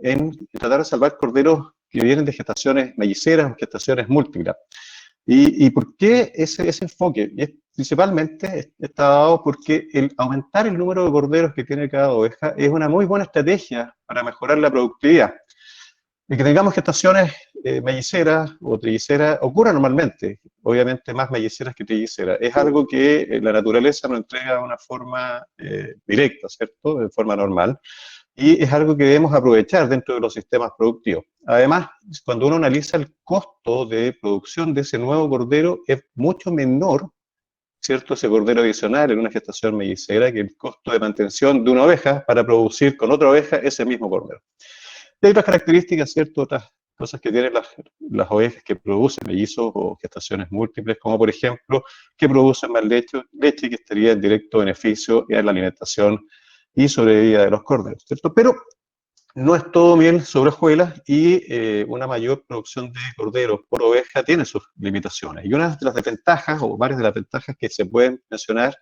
en tratar de salvar corderos que vienen de gestaciones melliceras o gestaciones múltiples. ¿Y por qué ese enfoque? Y es, principalmente está dado porque el aumentar el número de corderos que tiene cada oveja es una muy buena estrategia para mejorar la productividad. Y que tengamos gestaciones melliceras o trilliceras ocurre normalmente, obviamente más melliceras que trilliceras. Es algo que la naturaleza nos entrega de una forma directa, ¿cierto? De forma normal. Y es algo que debemos aprovechar dentro de los sistemas productivos. Además, cuando uno analiza el costo de producción de ese nuevo cordero, es mucho menor, ¿cierto?, ese cordero adicional en una gestación mellicera que el costo de mantención de una oveja para producir con otra oveja ese mismo cordero. Y hay otras características, ¿cierto?, otras cosas que tienen las ovejas que producen mellizos o gestaciones múltiples, como por ejemplo, que producen más leche que estaría en directo beneficio en la alimentación y sobrevida de los corderos, ¿cierto? Pero no es todo miel sobre hojuelas y una mayor producción de corderos por oveja tiene sus limitaciones. Y una de las desventajas, o varias de las ventajas que se pueden mencionar,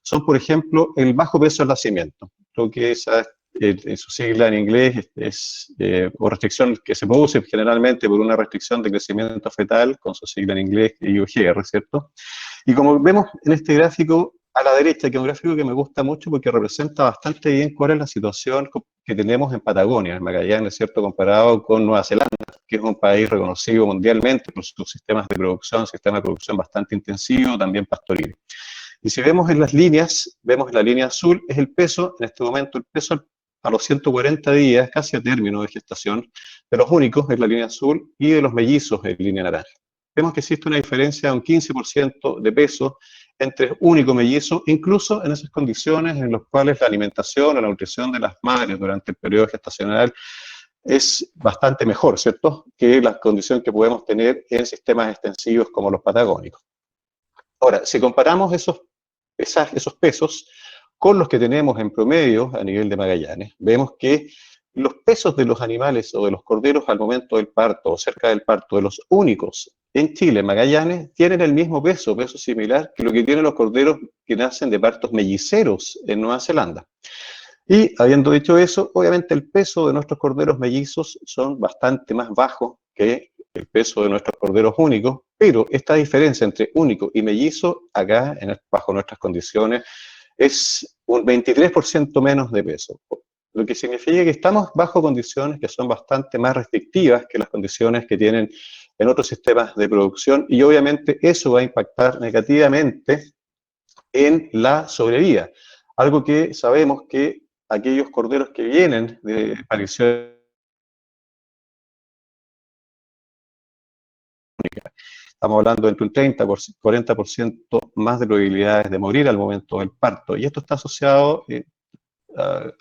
son, por ejemplo, el bajo peso del nacimiento, lo que es, en su sigla en inglés o restricción que se produce generalmente por una restricción de crecimiento fetal, con su sigla en inglés IUGR, ¿cierto? Y como vemos en este gráfico a la derecha, que es un gráfico que me gusta mucho porque representa bastante bien cuál es la situación que tenemos en Patagonia, en Magallanes, ¿cierto?, comparado con Nueva Zelanda, que es un país reconocido mundialmente por sus sistemas de producción, bastante intensivo, también pastoril. Y si vemos en las líneas, vemos en la línea azul, es el peso, en este momento el peso a los 140 días, casi a término de gestación, de los únicos en la línea azul y de los mellizos en línea naranja. Vemos que existe una diferencia de un 15% de peso entre único y mellizo, incluso en esas condiciones en las cuales la alimentación o la nutrición de las madres durante el periodo gestacional es bastante mejor, ¿cierto?, que la condición que podemos tener en sistemas extensivos como los patagónicos. Ahora, si comparamos esos pesos con los que tenemos en promedio a nivel de Magallanes, vemos que los pesos de los animales o de los corderos al momento del parto o cerca del parto de los únicos en Chile, Magallanes, tienen el mismo peso similar que lo que tienen los corderos que nacen de partos melliceros en Nueva Zelanda. Y habiendo dicho eso, obviamente el peso de nuestros corderos mellizos son bastante más bajos que el peso de nuestros corderos únicos, pero esta diferencia entre único y mellizo, acá, bajo nuestras condiciones, es un 23% menos de peso, lo que significa que estamos bajo condiciones que son bastante más restrictivas que las condiciones que tienen en otros sistemas de producción, y obviamente eso va a impactar negativamente en la sobrevida, algo que sabemos que aquellos corderos que vienen de aparición, estamos hablando entre un 30 por 40% más de probabilidades de morir al momento del parto, y esto está asociado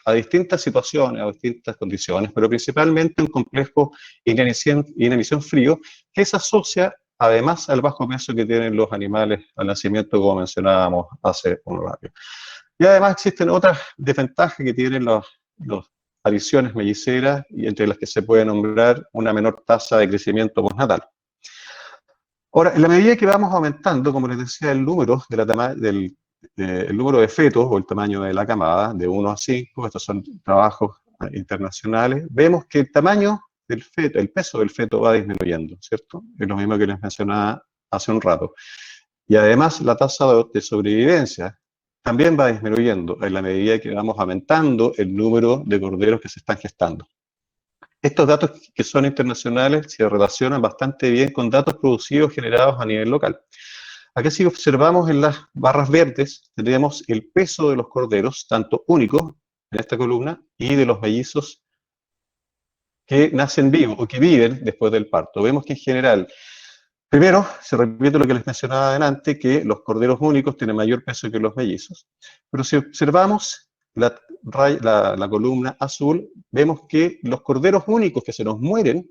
a distintas situaciones, a distintas condiciones, pero principalmente un complejo inanición frío que se asocia además al bajo peso que tienen los animales al nacimiento, como mencionábamos hace un rato. Y además existen otras desventajas que tienen las apariciones melliceras, y entre las que se puede nombrar una menor tasa de crecimiento postnatal. Ahora, en la medida que vamos aumentando, como les decía, el número el número de fetos o el tamaño de la camada, de 1 a 5, estos son trabajos internacionales, vemos que el tamaño del feto, el peso del feto va disminuyendo, ¿cierto? Es lo mismo que les mencionaba hace un rato. Y además la tasa de sobrevivencia también va disminuyendo en la medida que vamos aumentando el número de corderos que se están gestando. Estos datos que son internacionales se relacionan bastante bien con datos producidos generados a nivel local. Acá si observamos en las barras verdes, tenemos el peso de los corderos, tanto únicos en esta columna, y de los mellizos que nacen vivos o que viven después del parto. Vemos que en general, primero, se repite lo que les mencionaba adelante, que los corderos únicos tienen mayor peso que los mellizos. Pero si observamos la columna azul, vemos que los corderos únicos que se nos mueren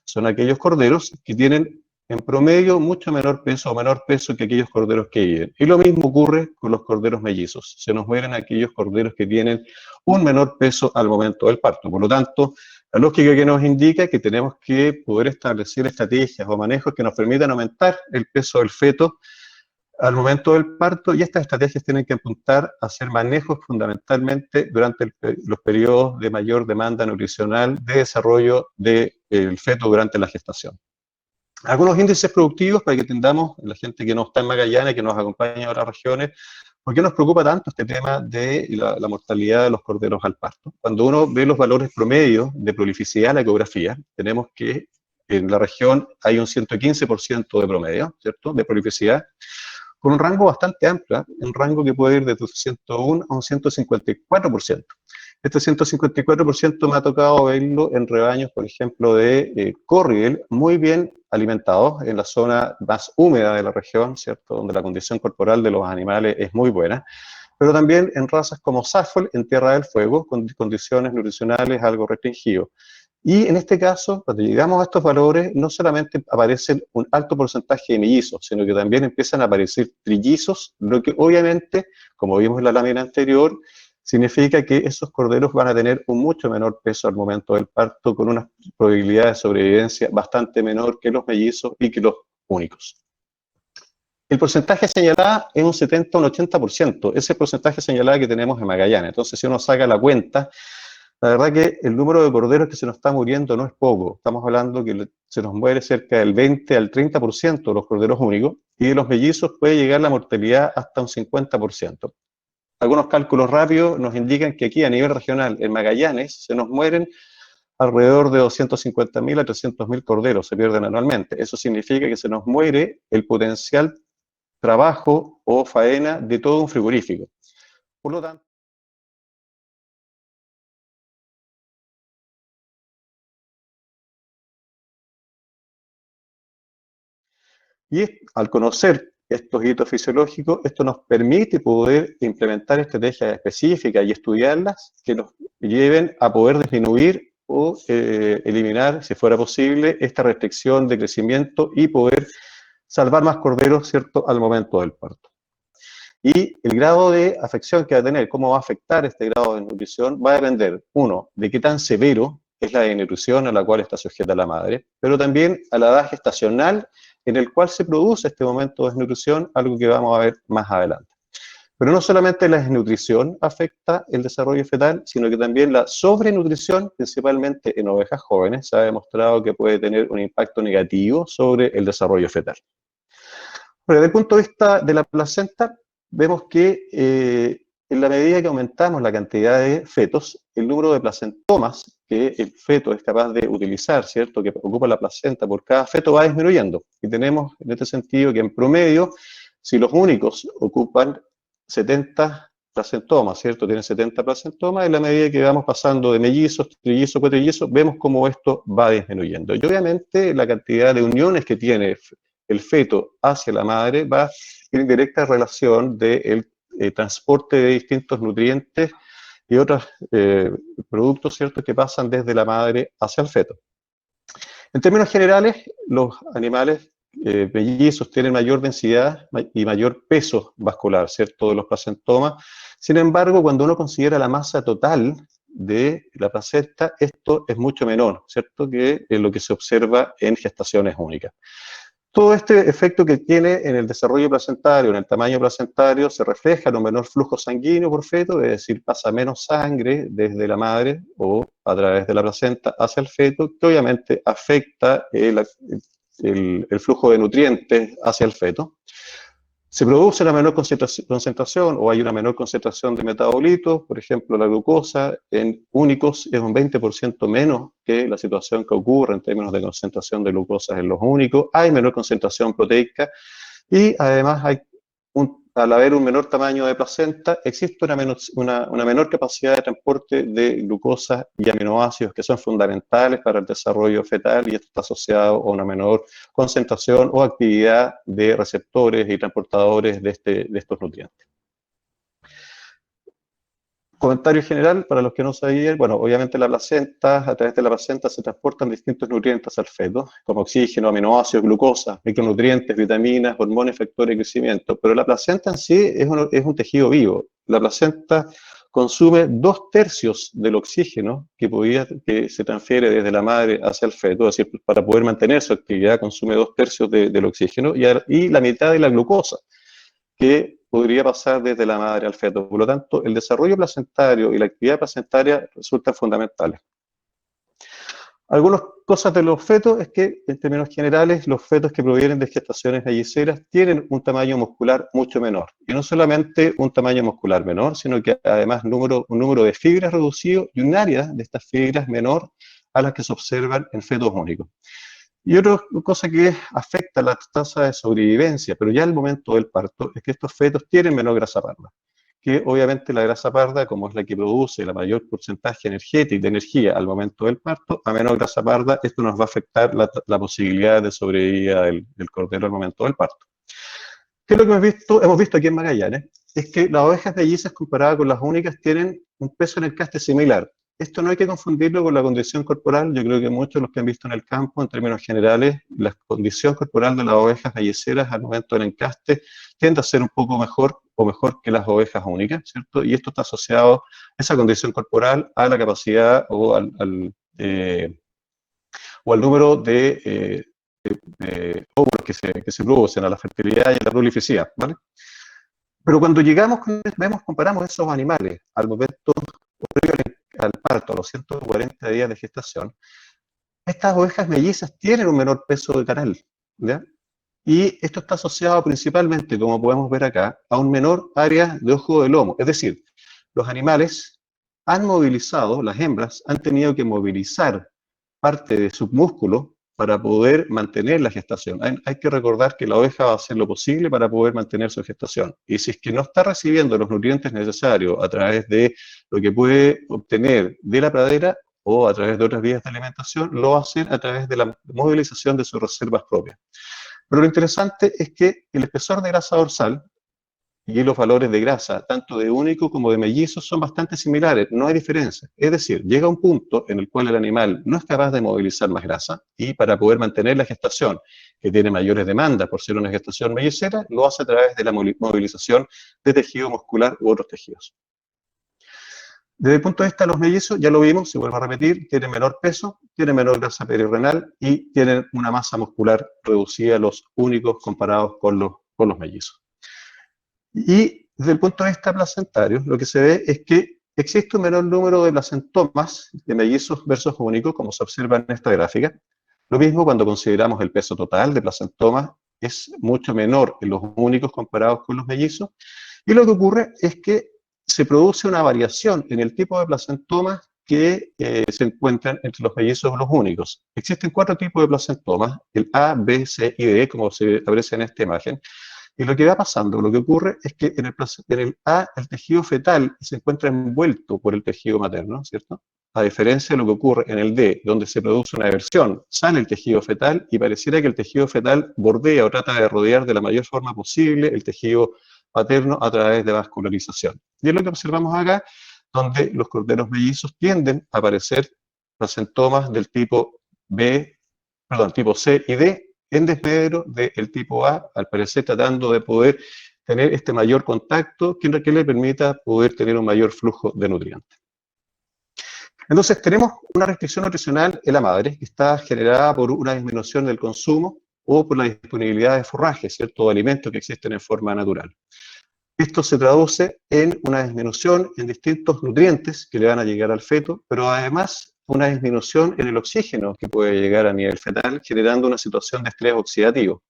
son aquellos corderos que tienen en promedio mucho menor peso o menor peso que aquellos corderos que viven. Y lo mismo ocurre con los corderos mellizos. Se nos mueren aquellos corderos que tienen un menor peso al momento del parto. Por lo tanto, la lógica que nos indica es que tenemos que poder establecer estrategias o manejos que nos permitan aumentar el peso del feto al momento del parto, y estas estrategias tienen que apuntar a hacer manejos fundamentalmente durante los periodos de mayor demanda nutricional de desarrollo del feto durante la gestación. Algunos índices productivos para que entendamos, la gente que no está en Magallanes, que nos acompaña en otras regiones, ¿por qué nos preocupa tanto este tema de la mortalidad de los corderos al parto? Cuando uno ve los valores promedios de prolificidad en la ecografía, tenemos que en la región hay un 115% de promedio, ¿cierto?, de prolificidad, con un rango bastante amplio, un rango que puede ir desde un 101 a un 154%. Este 154% me ha tocado verlo en rebaños, por ejemplo, de Corriel, muy bien alimentados en la zona más húmeda de la región, ¿cierto?, donde la condición corporal de los animales es muy buena, pero también en razas como Suffolk, en Tierra del Fuego, con condiciones nutricionales algo restringidas. Y en este caso, cuando llegamos a estos valores, no solamente aparecen un alto porcentaje de mellizos, sino que también empiezan a aparecer trillizos, lo que obviamente, como vimos en la lámina anterior, significa que esos corderos van a tener un mucho menor peso al momento del parto, con una probabilidad de sobrevivencia bastante menor que los mellizos y que los únicos. El porcentaje señalado es un 70 o un 80%, ese es el porcentaje señalado que tenemos en Magallanes. Entonces, si uno saca la cuenta, la verdad que el número de corderos que se nos está muriendo no es poco. Estamos hablando que se nos muere cerca del 20 al 30% de los corderos únicos, y de los mellizos puede llegar la mortalidad hasta un 50%. Algunos cálculos rápidos nos indican que aquí a nivel regional, en Magallanes, se nos mueren alrededor de 250.000 a 300.000 corderos, se pierden anualmente. Eso significa que se nos muere el potencial trabajo o faena de todo un frigorífico. Por lo tanto, y al conocer estos hitos fisiológicos, esto nos permite poder implementar estrategias específicas y estudiarlas que nos lleven a poder disminuir o eliminar, si fuera posible, esta restricción de crecimiento y poder salvar más corderos, ¿cierto?, al momento del parto. Y el grado de afección que va a tener, cómo va a afectar este grado de desnutrición, va a depender, uno, de qué tan severo es la desnutrición a la cual está sujeta la madre, pero también a la edad gestacional en el cual se produce este momento de desnutrición, algo que vamos a ver más adelante. Pero no solamente la desnutrición afecta el desarrollo fetal, sino que también la sobrenutrición, principalmente en ovejas jóvenes, se ha demostrado que puede tener un impacto negativo sobre el desarrollo fetal. Pero desde el punto de vista de la placenta, vemos que en la medida que aumentamos la cantidad de fetos, el número de placentomas que el feto es capaz de utilizar, ¿cierto?, que ocupa la placenta por cada feto, va disminuyendo. Y tenemos en este sentido que en promedio, si los únicos ocupan 70 placentomas, ¿cierto?, tienen 70 placentomas, en la medida que vamos pasando de mellizos, trillizos, cuatrillizos, vemos cómo esto va disminuyendo. Y obviamente la cantidad de uniones que tiene el feto hacia la madre va en directa relación del transporte de distintos nutrientes y otros productos, ¿cierto?, que pasan desde la madre hacia el feto. En términos generales, los animales mellizos tienen mayor densidad y mayor peso vascular, ¿cierto?, de los placentomas. Sin embargo, cuando uno considera la masa total de la placenta, esto es mucho menor, ¿cierto?, que lo que se observa en gestaciones únicas. Todo este efecto que tiene en el desarrollo placentario, en el tamaño placentario, se refleja en un menor flujo sanguíneo por feto, es decir, pasa menos sangre desde la madre o a través de la placenta hacia el feto, que obviamente afecta el flujo de nutrientes hacia el feto. Se produce una menor concentración o hay una menor concentración de metabolitos, por ejemplo, la glucosa en únicos es un 20% menos que la situación que ocurre en términos de concentración de glucosa en los únicos, hay menor concentración proteica y además al haber un menor tamaño de placenta, existe una menor capacidad de transporte de glucosa y aminoácidos que son fundamentales para el desarrollo fetal, y esto está asociado a una menor concentración o actividad de receptores y transportadores de estos nutrientes. Comentario general, para los que no sabían, bueno, obviamente la placenta, a través de la placenta se transportan distintos nutrientes al feto, como oxígeno, aminoácidos, glucosa, micronutrientes, vitaminas, hormonas, factores de crecimiento, pero la placenta en sí es un tejido vivo. La placenta consume 2/3 del oxígeno que se transfiere desde la madre hacia el feto, es decir, para poder mantener su actividad consume 2/3 del oxígeno y la mitad de la glucosa. que podría pasar desde la madre al feto. Por lo tanto, el desarrollo placentario y la actividad placentaria resultan fundamentales. Algunas cosas de los fetos es que, en términos generales, los fetos que provienen de gestaciones melliceras tienen un tamaño muscular mucho menor. Y no solamente un tamaño muscular menor, sino que además un número de fibras reducido y un área de estas fibras menor a las que se observan en fetos únicos. Y otra cosa que afecta la tasa de sobrevivencia, pero ya al momento del parto, es que estos fetos tienen menor grasa parda, que obviamente la grasa parda, como es la que produce la mayor porcentaje energético de energía al momento del parto, a menor grasa parda, esto nos va a afectar la posibilidad de sobrevivir del cordero al momento del parto. ¿Qué es lo que hemos visto aquí en Magallanes? Es que las ovejas mellizas comparadas con las únicas tienen un peso en el caste similar. Esto no hay que confundirlo con la condición corporal. Yo creo que muchos de los que han visto en el campo, en términos generales, la condición corporal de las ovejas melliceras al momento del encaste tiende a ser un poco mejor o mejor que las ovejas únicas, ¿cierto? Y esto está asociado, esa condición corporal, a la capacidad o al número de óvulos que se producen, a la fertilidad y a la prolificidad, ¿vale? Pero cuando comparamos esos animales al momento al parto, a los 140 días de gestación, estas ovejas mellizas tienen un menor peso de canal, ¿ya? Y esto está asociado principalmente, como podemos ver acá, a un menor área de ojo de lomo. Es decir, los animales han movilizado, las hembras han tenido que movilizar parte de su músculo para poder mantener la gestación. Hay que recordar que la oveja va a hacer lo posible para poder mantener su gestación. Y si es que no está recibiendo los nutrientes necesarios a través de lo que puede obtener de la pradera o a través de otras vías de alimentación, lo va a hacer a través de la movilización de sus reservas propias. Pero lo interesante es que el espesor de grasa dorsal y los valores de grasa, tanto de único como de mellizo, son bastante similares, no hay diferencia. Es decir, llega un punto en el cual el animal no es capaz de movilizar más grasa y para poder mantener la gestación, que tiene mayores demandas por ser una gestación mellicera, lo hace a través de la movilización de tejido muscular u otros tejidos. Desde el punto de vista de los mellizos, ya lo vimos, se vuelve a repetir, tienen menor peso, tienen menor grasa perirenal y tienen una masa muscular reducida, los únicos comparados con los mellizos. Y desde el punto de vista placentario, lo que se ve es que existe un menor número de placentomas de mellizos versus únicos, como se observa en esta gráfica. Lo mismo cuando consideramos el peso total de placentomas, es mucho menor en los únicos comparados con los mellizos. Y lo que ocurre es que se produce una variación en el tipo de placentomas que se encuentran entre los mellizos y los únicos. Existen 4 tipos de placentomas, el A, B, C y D, como se aprecia en esta imagen. Y lo que va pasando, lo que ocurre es que en el A, el tejido fetal se encuentra envuelto por el tejido materno, ¿cierto? A diferencia de lo que ocurre en el D, donde se produce una eversión, sale el tejido fetal y pareciera que el tejido fetal bordea o trata de rodear de la mayor forma posible el tejido materno a través de vascularización. Y es lo que observamos acá, donde los corderos mellizos tienden a aparecer placentomas del tipo tipo C y D, en desmedro del tipo A, al parecer tratando de poder tener este mayor contacto que le permita poder tener un mayor flujo de nutrientes. Entonces tenemos una restricción nutricional en la madre que está generada por una disminución del consumo o por la disponibilidad de forraje, ¿cierto?, de alimentos que existen en forma natural. Esto se traduce en una disminución en distintos nutrientes que le van a llegar al feto, pero además una disminución en el oxígeno que puede llegar a nivel fetal, generando una situación de estrés oxidativo.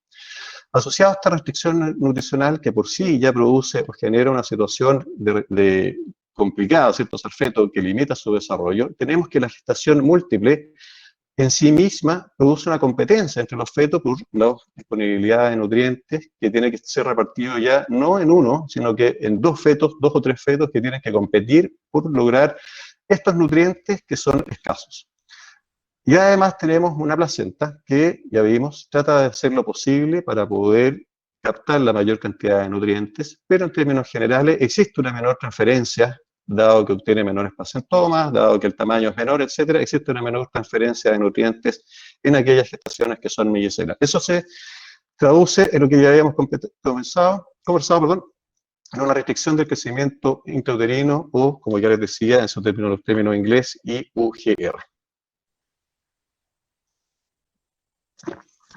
Asociado a esta restricción nutricional que por sí ya produce o genera una situación de complicada, ¿cierto?, al feto que limita su desarrollo, tenemos que la gestación múltiple en sí misma produce una competencia entre los fetos por la disponibilidad de nutrientes que tiene que ser repartido ya no en uno, sino que en 2 o 3 fetos que tienen que competir por lograr estos nutrientes que son escasos. Y además tenemos una placenta que, ya vimos, trata de hacer lo posible para poder captar la mayor cantidad de nutrientes, pero en términos generales existe una menor transferencia, dado que obtiene menores placentomas, dado que el tamaño es menor, etcétera, existe una menor transferencia de nutrientes en aquellas gestaciones que son melliceras. Eso se traduce en lo que ya habíamos conversado, en una restricción del crecimiento intrauterino o, como ya les decía, en su término inglés, IUGR.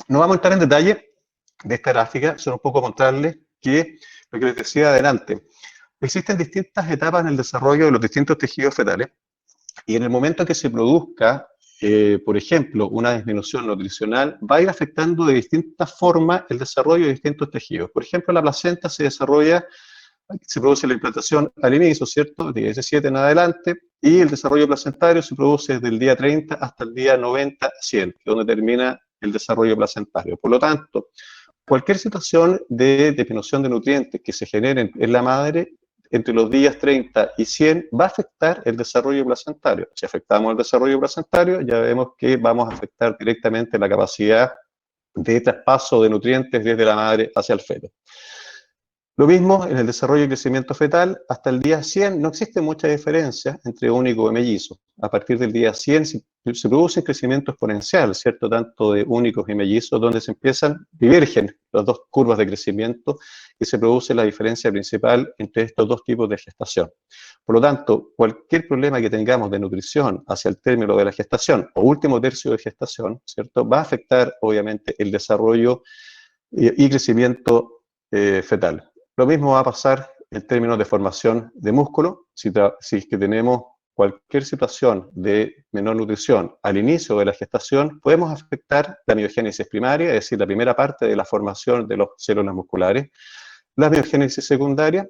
No vamos a entrar en detalle de esta gráfica, solo un poco mostrarles que lo que les decía adelante. Existen distintas etapas en el desarrollo de los distintos tejidos fetales y en el momento que se produzca, por ejemplo, una disminución nutricional, va a ir afectando de distintas formas el desarrollo de distintos tejidos. Por ejemplo, la placenta se desarrolla, se produce la implantación al inicio, ¿cierto? Día 17 en adelante, y el desarrollo placentario se produce desde el día 30 hasta el día 90-100, que es donde termina el desarrollo placentario. Por lo tanto, cualquier situación de disminución de nutrientes que se generen en la madre entre los días 30 y 100 va a afectar el desarrollo placentario. Si afectamos el desarrollo placentario, ya vemos que vamos a afectar directamente la capacidad de traspaso de nutrientes desde la madre hacia el feto. Lo mismo en el desarrollo y crecimiento fetal, hasta el día 100 no existe mucha diferencia entre único y mellizo. A partir del día 100 se produce un crecimiento exponencial, ¿cierto? Tanto de únicos y mellizos, donde se divergen las dos curvas de crecimiento y se produce la diferencia principal entre estos dos tipos de gestación. Por lo tanto, cualquier problema que tengamos de nutrición hacia el término de la gestación o último tercio de gestación, ¿cierto? Va a afectar, obviamente, el desarrollo y crecimiento fetal. Lo mismo va a pasar en términos de formación de músculo. Si es que tenemos cualquier situación de menor nutrición al inicio de la gestación, podemos afectar la miogénesis primaria, es decir, la primera parte de la formación de las células musculares, la miogénesis secundaria,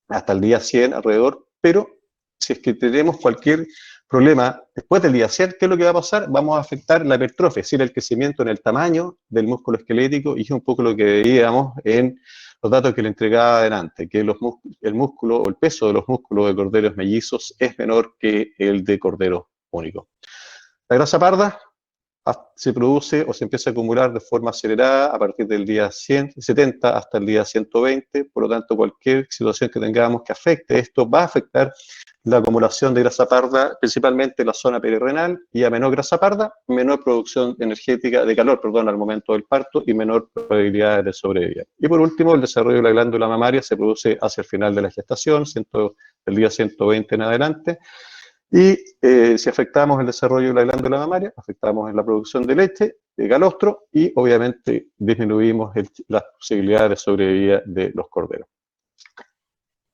hasta el día 100 alrededor, pero si es que tenemos cualquier problema después del día 100, ¿qué es lo que va a pasar? Vamos a afectar la hipertrofia, es decir, el crecimiento en el tamaño del músculo esquelético, y es un poco lo que veíamos en los datos que le entregaba adelante, que el músculo o el peso de los músculos de corderos mellizos es menor que el de cordero único. La grasa parda se produce o se empieza a acumular de forma acelerada a partir del día 170 hasta el día 120, por lo tanto cualquier situación que tengamos que afecte esto va a afectar la acumulación de grasa parda, principalmente en la zona perirenal, y a menor grasa parda, menor producción energética de calor, al momento del parto y menor probabilidad de sobrevivir. Y por último, el desarrollo de la glándula mamaria se produce hacia el final de la gestación, del día 120 en adelante, y si afectamos el desarrollo de la glándula mamaria, afectamos en la producción de leche, de calostro, y obviamente disminuimos las posibilidades de sobrevivir de los corderos.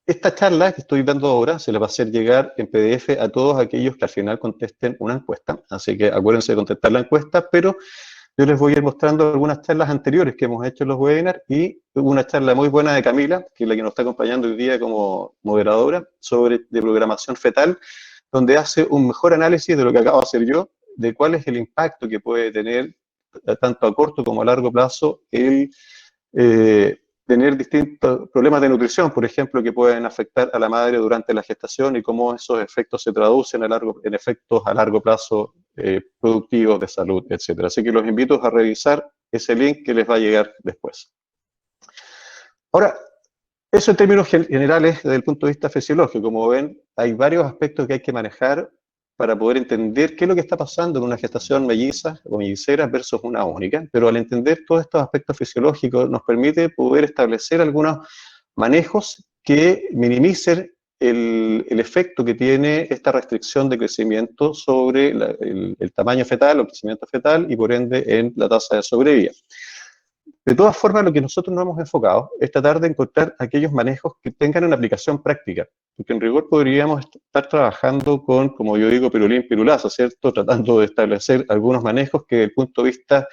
Esta charla que estoy dando ahora se la va a hacer llegar en PDF a todos aquellos que al final contesten una encuesta, así que acuérdense de contestar la encuesta, pero yo les voy a ir mostrando algunas charlas anteriores que hemos hecho en los webinars, y una charla muy buena de Camila, que es la que nos está acompañando hoy día como moderadora, de programación fetal, donde hace un mejor análisis de lo que acabo de hacer yo, de cuál es el impacto que puede tener, tanto a corto como a largo plazo, el tener distintos problemas de nutrición, por ejemplo, que pueden afectar a la madre durante la gestación, y cómo esos efectos se traducen en efectos a largo plazo productivos de salud, etc. Así que los invito a revisar ese link que les va a llegar después. Ahora, eso en términos generales desde el punto de vista fisiológico. Como ven, hay varios aspectos que hay que manejar para poder entender qué es lo que está pasando en una gestación melliza o mellicera versus una única, pero al entender todos estos aspectos fisiológicos nos permite poder establecer algunos manejos que minimicen el efecto que tiene esta restricción de crecimiento sobre el tamaño fetal o el crecimiento fetal, y por ende en la tasa de sobrevida. De todas formas, lo que nosotros nos hemos enfocado es tratar de encontrar aquellos manejos que tengan una aplicación práctica, porque en rigor podríamos estar trabajando con, como yo digo, pirulín pirulaza, ¿cierto? Tratando de establecer algunos manejos que desde el punto de vista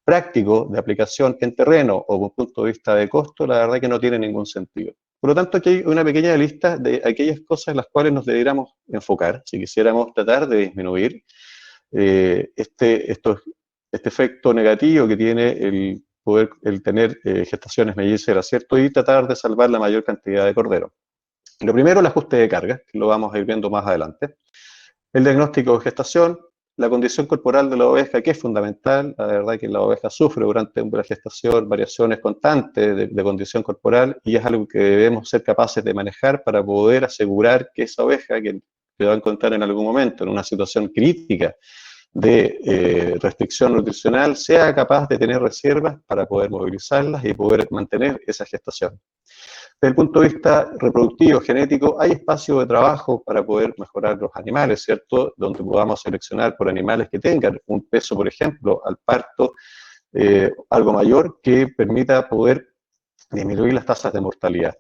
práctico de aplicación en terreno o desde el punto de vista de costo, la verdad que no tiene ningún sentido. Por lo tanto, aquí hay una pequeña lista de aquellas cosas en las cuales nos deberíamos enfocar si quisiéramos tratar de disminuir este efecto negativo que tiene el tener gestaciones mellizas, ¿cierto? Y tratar de salvar la mayor cantidad de corderos. Lo primero, el ajuste de carga, que lo vamos a ir viendo más adelante. El diagnóstico de gestación, la condición corporal de la oveja, que es fundamental. La verdad que la oveja sufre durante la gestación variaciones constantes de condición corporal, y es algo que debemos ser capaces de manejar para poder asegurar que esa oveja, que se va a encontrar en algún momento en una situación crítica de restricción nutricional, sea capaz de tener reservas para poder movilizarlas y poder mantener esa gestación. Desde el punto de vista reproductivo, genético, hay espacio de trabajo para poder mejorar los animales, ¿cierto? Donde podamos seleccionar por animales que tengan un peso, por ejemplo, al parto algo mayor, que permita poder disminuir las tasas de mortalidad.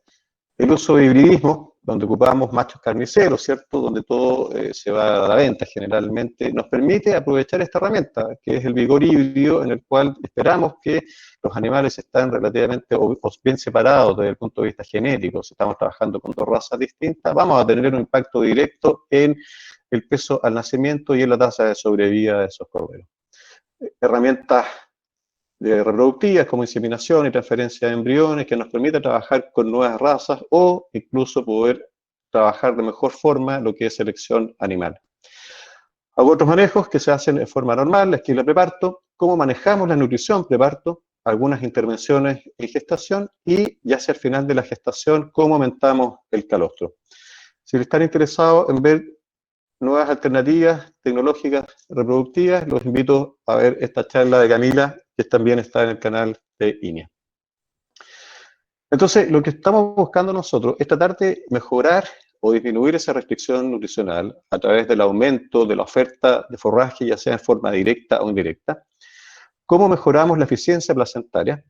El uso de hibridismo, donde ocupamos machos carniceros, ¿cierto? Donde todo se va a la venta generalmente, nos permite aprovechar esta herramienta, que es el vigor híbrido, en el cual esperamos que los animales están relativamente o bien separados desde el punto de vista genético. Si estamos trabajando con dos razas distintas, vamos a tener un impacto directo en el peso al nacimiento y en la tasa de sobrevida de esos corderos. Herramientas reproductivas como inseminación y transferencia de embriones que nos permite trabajar con nuevas razas o incluso poder trabajar de mejor forma lo que es selección animal. Hay otros manejos que se hacen de forma normal, la esquila preparto, cómo manejamos la nutrición preparto, algunas intervenciones en gestación y ya hacia el final de la gestación, cómo aumentamos el calostro. Si están interesados en ver nuevas alternativas tecnológicas reproductivas, los invito a ver esta charla de Camila, que también está en el canal de INEA. Entonces, lo que estamos buscando nosotros es tratar de mejorar o disminuir esa restricción nutricional a través del aumento de la oferta de forraje, ya sea en forma directa o indirecta. ¿Cómo mejoramos la eficiencia placentaria?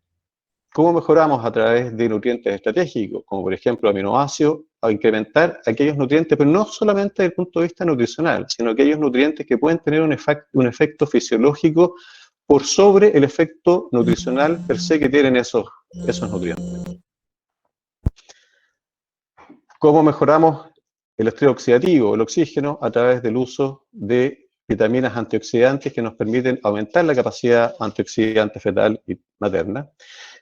¿Cómo mejoramos a través de nutrientes estratégicos, como por ejemplo aminoácidos, a incrementar aquellos nutrientes, pero no solamente desde el punto de vista nutricional, sino aquellos nutrientes que pueden tener un efecto fisiológico por sobre el efecto nutricional per se que tienen esos nutrientes? ¿Cómo mejoramos el estrés oxidativo, el oxígeno, a través del uso de vitaminas antioxidantes que nos permiten aumentar la capacidad antioxidante fetal y materna?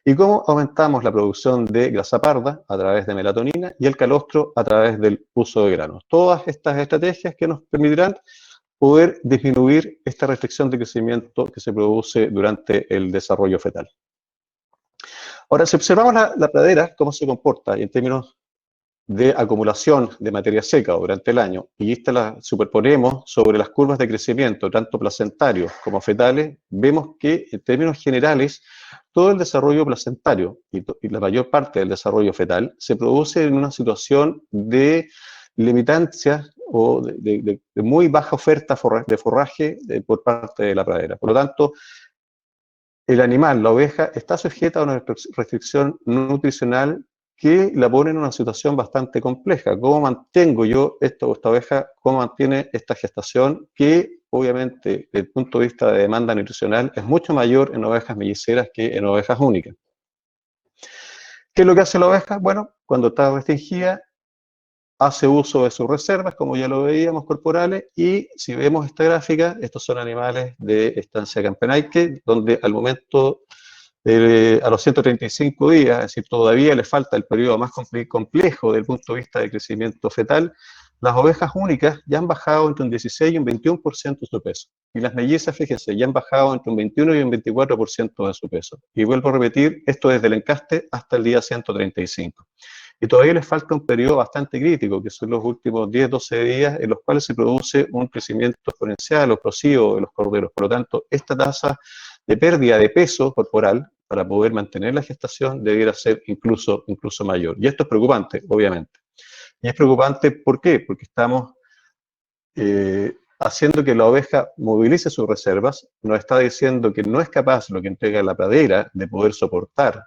¿Y cómo aumentamos la producción de grasa parda a través de melatonina y el calostro a través del uso de granos? Todas estas estrategias que nos permitirán poder disminuir esta restricción de crecimiento que se produce durante el desarrollo fetal. Ahora, si observamos la pradera, cómo se comporta en términos de acumulación de materia seca durante el año, y esta la superponemos sobre las curvas de crecimiento, tanto placentarios como fetales, vemos que en términos generales todo el desarrollo placentario y la mayor parte del desarrollo fetal se produce en una situación de limitancia o de muy baja oferta de forraje por parte de la pradera. Por lo tanto, el animal, la oveja, está sujeta a una restricción nutricional que la pone en una situación bastante compleja. ¿Cómo mantengo yo esta oveja? ¿Cómo mantiene esta gestación? Que obviamente, desde el punto de vista de demanda nutricional, es mucho mayor en ovejas melliceras que en ovejas únicas. ¿Qué es lo que hace la oveja? Bueno, cuando está restringida, hace uso de sus reservas, como ya lo veíamos, corporales, y si vemos esta gráfica, estos son animales de estancia Campenaique, donde al momento, a los 135 días, es decir, todavía le falta el periodo más complejo desde el punto de vista de crecimiento fetal, las ovejas únicas ya han bajado entre un 16 y un 21% de su peso. Y las mellizas, fíjense, ya han bajado entre un 21 y un 24% de su peso. Y vuelvo a repetir, esto desde el encaste hasta el día 135. Y todavía les falta un periodo bastante crítico, que son los últimos 10-12 días, en los cuales se produce un crecimiento exponencial o explosivo de los corderos. Por lo tanto, esta tasa de pérdida de peso corporal para poder mantener la gestación debiera ser incluso mayor. Y esto es preocupante, obviamente. Y es preocupante, ¿por qué? Porque estamos haciendo que la oveja movilice sus reservas, nos está diciendo que no es capaz, lo que entrega la pradera, de poder soportar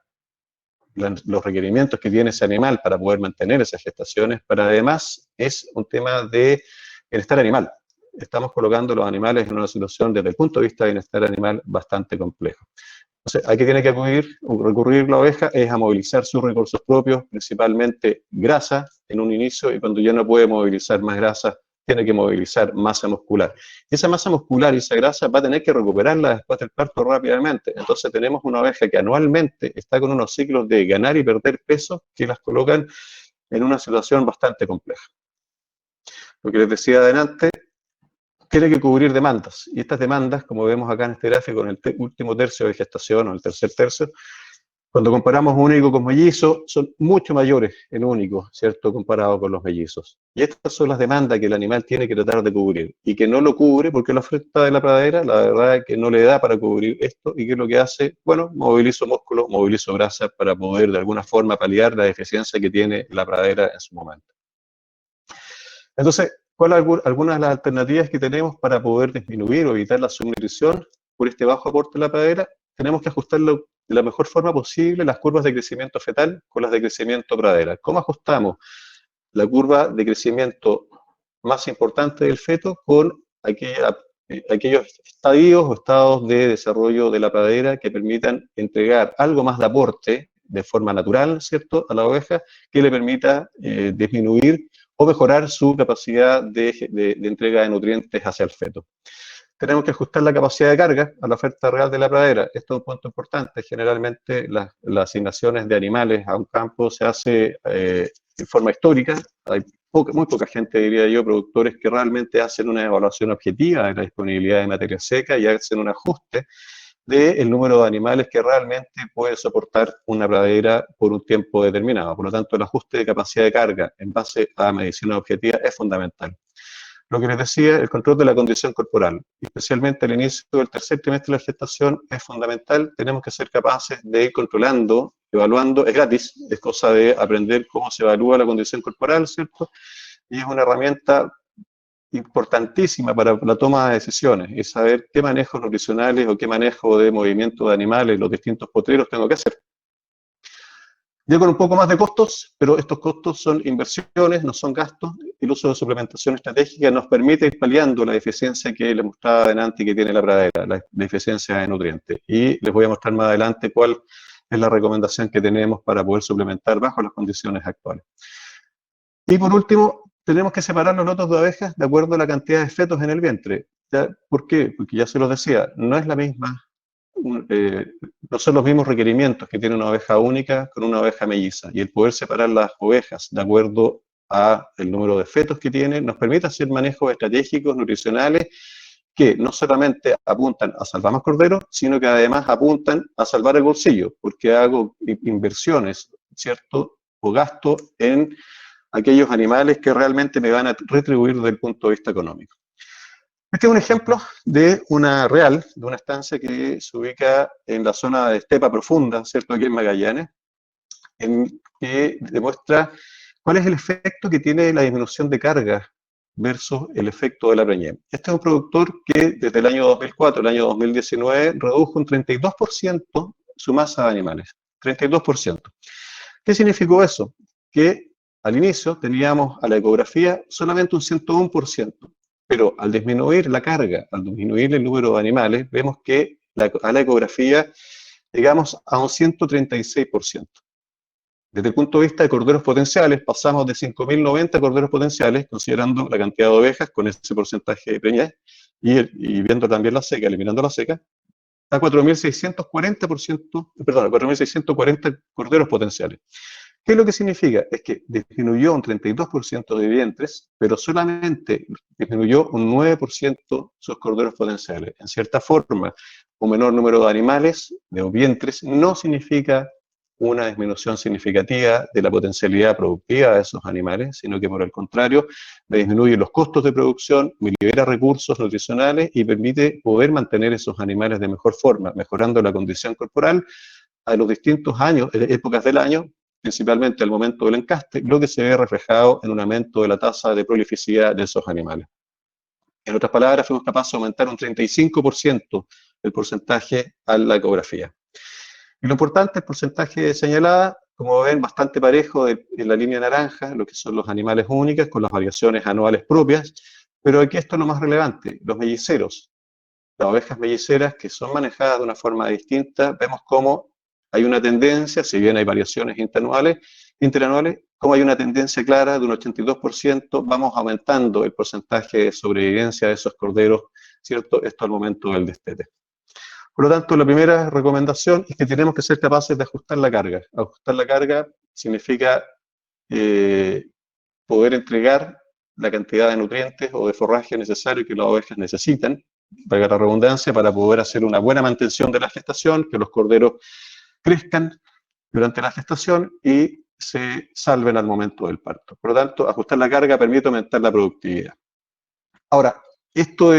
los requerimientos que tiene ese animal para poder mantener esas gestaciones, pero además es un tema de bienestar animal. Estamos colocando a los animales en una situación desde el punto de vista de bienestar animal bastante complejo. Entonces, ¿a qué tiene que recurrir la oveja? Es a movilizar sus recursos propios, principalmente grasa en un inicio, y cuando ya no puede movilizar más grasa, tiene que movilizar masa muscular. Y esa masa muscular y esa grasa va a tener que recuperarla después del parto rápidamente. Entonces tenemos una oveja que anualmente está con unos ciclos de ganar y perder peso que las colocan en una situación bastante compleja. Lo que les decía adelante, tiene que cubrir demandas. Y estas demandas, como vemos acá en este gráfico, en el último tercio de gestación o el tercer tercio, cuando comparamos único con mellizo, son mucho mayores en único, ¿cierto?, comparado con los mellizos. Y estas son las demandas que el animal tiene que tratar de cubrir, y que no lo cubre porque la oferta de la pradera, la verdad es que no le da para cubrir esto, y que es lo que hace, bueno, movilizo músculo, movilizo grasa para poder de alguna forma paliar la deficiencia que tiene la pradera en su momento. Entonces, ¿cuáles son algunas de las alternativas que tenemos para poder disminuir o evitar la subnutrición por este bajo aporte de la pradera? tenemos que ajustarlo de la mejor forma posible las curvas de crecimiento fetal con las de crecimiento pradera. ¿Cómo ajustamos la curva de crecimiento más importante del feto con aquellos estadios o estados de desarrollo de la pradera que permitan entregar algo más de aporte de forma natural, ¿cierto?, a la oveja, que le permita disminuir o mejorar su capacidad de entrega de nutrientes hacia el feto? Tenemos que ajustar la capacidad de carga a la oferta real de la pradera. Esto es un punto importante. Generalmente las asignaciones de animales a un campo se hace de forma histórica. Hay muy poca gente, diría yo, productores que realmente hacen una evaluación objetiva de la disponibilidad de materia seca y hacen un ajuste del número de animales que realmente puede soportar una pradera por un tiempo determinado. Por lo tanto, el ajuste de capacidad de carga en base a mediciones objetivas es fundamental. Lo que les decía, el control de la condición corporal, especialmente al inicio del tercer trimestre de la gestación, es fundamental. Tenemos que ser capaces de ir controlando, evaluando. Es gratis, es cosa de aprender cómo se evalúa la condición corporal, ¿cierto? Y es una herramienta importantísima para la toma de decisiones, y saber qué manejos nutricionales o qué manejo de movimiento de animales, los distintos potreros tengo que hacer. Ya con un poco más de costos, pero estos costos son inversiones, no son gastos. El uso de suplementación estratégica nos permite ir paliando la deficiencia que les mostraba adelante que tiene la pradera, la deficiencia de nutrientes. Y les voy a mostrar más adelante cuál es la recomendación que tenemos para poder suplementar bajo las condiciones actuales. Y por último, tenemos que separar los lotos de abejas de acuerdo a la cantidad de fetos en el vientre. ¿Por qué? Porque ya se los decía, no es la misma. No son los mismos requerimientos que tiene una oveja única con una oveja melliza, y el poder separar las ovejas de acuerdo a el número de fetos que tienen nos permite hacer manejos estratégicos nutricionales que no solamente apuntan a salvar más corderos, sino que además apuntan a salvar el bolsillo, porque hago inversiones, ¿cierto?, o gasto en aquellos animales que realmente me van a retribuir desde el punto de vista económico. Este es un ejemplo de una real, de una estancia que se ubica en la zona de estepa profunda, ¿cierto?, aquí en Magallanes, que demuestra cuál es el efecto que tiene la disminución de carga versus el efecto de la preñez. Este es un productor que desde el año 2004 al año 2019 redujo un 32% su masa de animales, 32%. ¿Qué significó eso? Que al inicio teníamos a la ecografía solamente un 101%. Pero al disminuir la carga, al disminuir el número de animales, vemos que a la ecografía llegamos a un 136%. Desde el punto de vista de corderos potenciales, pasamos de 5.090 corderos potenciales, considerando la cantidad de ovejas con ese porcentaje de preñez, y viendo también la seca, eliminando la seca, a 4.640 corderos potenciales. ¿Qué es lo que significa? Es que disminuyó un 32% de vientres, pero solamente disminuyó un 9% sus corderos potenciales. En cierta forma, un menor número de animales, de vientres, no significa una disminución significativa de la potencialidad productiva de esos animales, sino que por el contrario, me disminuye los costos de producción, me libera recursos nutricionales y permite poder mantener esos animales de mejor forma, mejorando la condición corporal a los distintos años, épocas del año, principalmente al momento del encaste, lo que se ve reflejado en un aumento de la tasa de prolificidad de esos animales. En otras palabras, fuimos capaces de aumentar un 35% el porcentaje a la ecografía. Y lo importante, el porcentaje señalada, como ven, bastante parejo en la línea naranja, lo que son los animales únicos, con las variaciones anuales propias, pero aquí esto es lo más relevante, los melliceros. Las ovejas melliceras que son manejadas de una forma distinta, vemos cómo hay una tendencia, si bien hay variaciones interanuales, como hay una tendencia clara de un 82%, vamos aumentando el porcentaje de sobrevivencia de esos corderos, ¿cierto? Esto al momento del destete. Por lo tanto, la primera recomendación es que tenemos que ser capaces de ajustar la carga. Ajustar la carga significa poder entregar la cantidad de nutrientes o de forraje necesario que las ovejas necesitan, valga la redundancia, para poder hacer una buena mantención de la gestación, que los corderos crezcan durante la gestación y se salven al momento del parto. Por lo tanto, ajustar la carga permite aumentar la productividad. Ahora, esto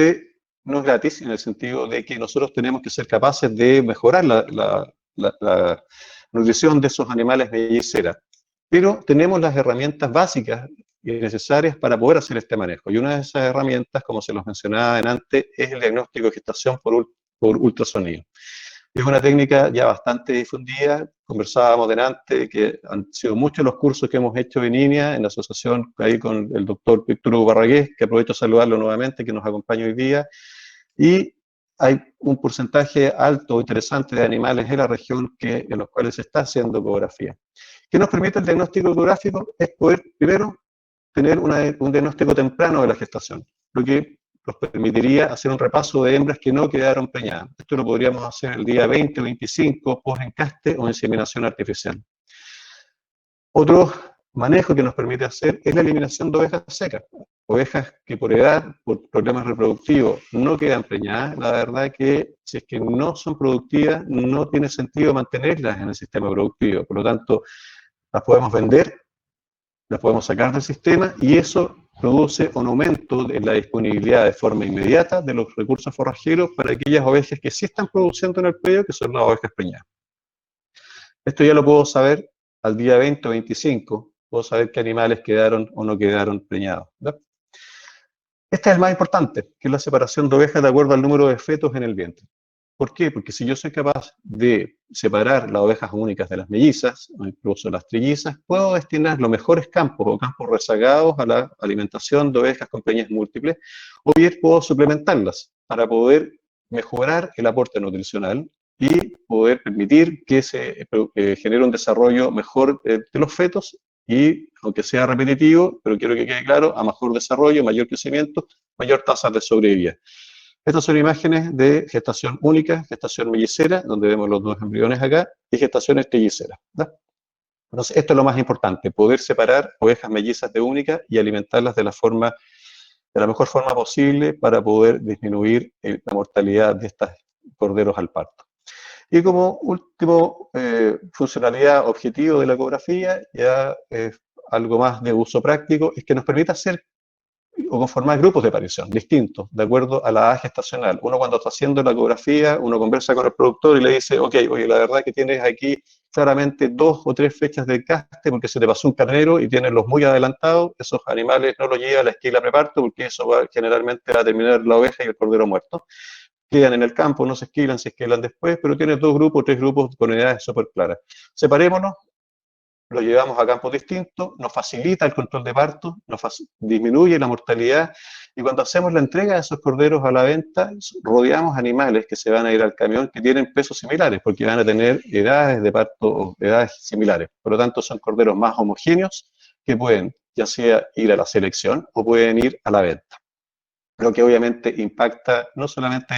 no es gratis en el sentido de que nosotros tenemos que ser capaces de mejorar la nutrición de esos animales melliceras, pero tenemos las herramientas básicas y necesarias para poder hacer este manejo. Y una de esas herramientas, como se los mencionaba antes, es el diagnóstico de gestación por ultrasonido. Es una técnica ya bastante difundida, conversábamos delante, que han sido muchos los cursos que hemos hecho en INEA, en la asociación ahí con el doctor Víctor Hugo Barragués, que aprovecho a saludarlo nuevamente, que nos acompaña hoy día, y hay un porcentaje alto, interesante de animales en la región en los cuales se está haciendo ecografía. ¿Qué nos permite el diagnóstico ecográfico? Es poder, primero, tener un diagnóstico temprano de la gestación, lo que nos permitiría hacer un repaso de hembras que no quedaron preñadas. Esto lo podríamos hacer el día 20 o 25, post-encaste o inseminación artificial. Otro manejo que nos permite hacer es la eliminación de ovejas secas. Ovejas que por edad, por problemas reproductivos, no quedan preñadas. La verdad que si es que no son productivas, no tiene sentido mantenerlas en el sistema productivo. Por lo tanto, las podemos vender, las podemos sacar del sistema y eso produce un aumento en la disponibilidad de forma inmediata de los recursos forrajeros para aquellas ovejas que sí están produciendo en el predio, que son las ovejas preñadas. Esto ya lo puedo saber al día 20 o 25, puedo saber qué animales quedaron o no quedaron preñados, ¿verdad? Este es el más importante, que es la separación de ovejas de acuerdo al número de fetos en el vientre. ¿Por qué? Porque si yo soy capaz de separar las ovejas únicas de las mellizas, o incluso las trillizas, puedo destinar los mejores campos o campos rezagados a la alimentación de ovejas con preñas múltiples, o bien puedo suplementarlas para poder mejorar el aporte nutricional y poder permitir que se genere un desarrollo mejor de los fetos y, aunque sea repetitivo, pero quiero que quede claro, a mejor desarrollo, mayor crecimiento, mayor tasa de sobrevida. Estas son imágenes de gestación única, gestación mellicera, donde vemos los dos embriones acá, y gestaciones trilliceras, ¿verdad? Entonces, esto es lo más importante, poder separar ovejas mellizas de única y alimentarlas de la mejor forma posible para poder disminuir la mortalidad de estos corderos al parto. Y como último funcionalidad objetivo de la ecografía, ya algo más de uso práctico, es que nos permite hacer o conformar grupos de aparición distintos, de acuerdo a la edad gestacional. Uno cuando está haciendo la ecografía, uno conversa con el productor y le dice, ok, oye, la verdad que tienes aquí claramente 2 o 3 fechas de encaste porque se te pasó un carnero y tienes los muy adelantados, esos animales no los lleva a la esquila preparto porque eso generalmente va a terminar la oveja y el cordero muerto. Quedan en el campo, no se esquilan, se esquilan después, pero tienes 2 grupos, 3 grupos con edades súper claras. Separémonos, lo llevamos a campos distintos, nos facilita el control de parto, disminuye la mortalidad, y cuando hacemos la entrega de esos corderos a la venta, rodeamos animales que se van a ir al camión que tienen pesos similares, porque van a tener edades de parto o edades similares. Por lo tanto, son corderos más homogéneos que pueden ya sea ir a la selección o pueden ir a la venta. Lo que obviamente impacta no solamente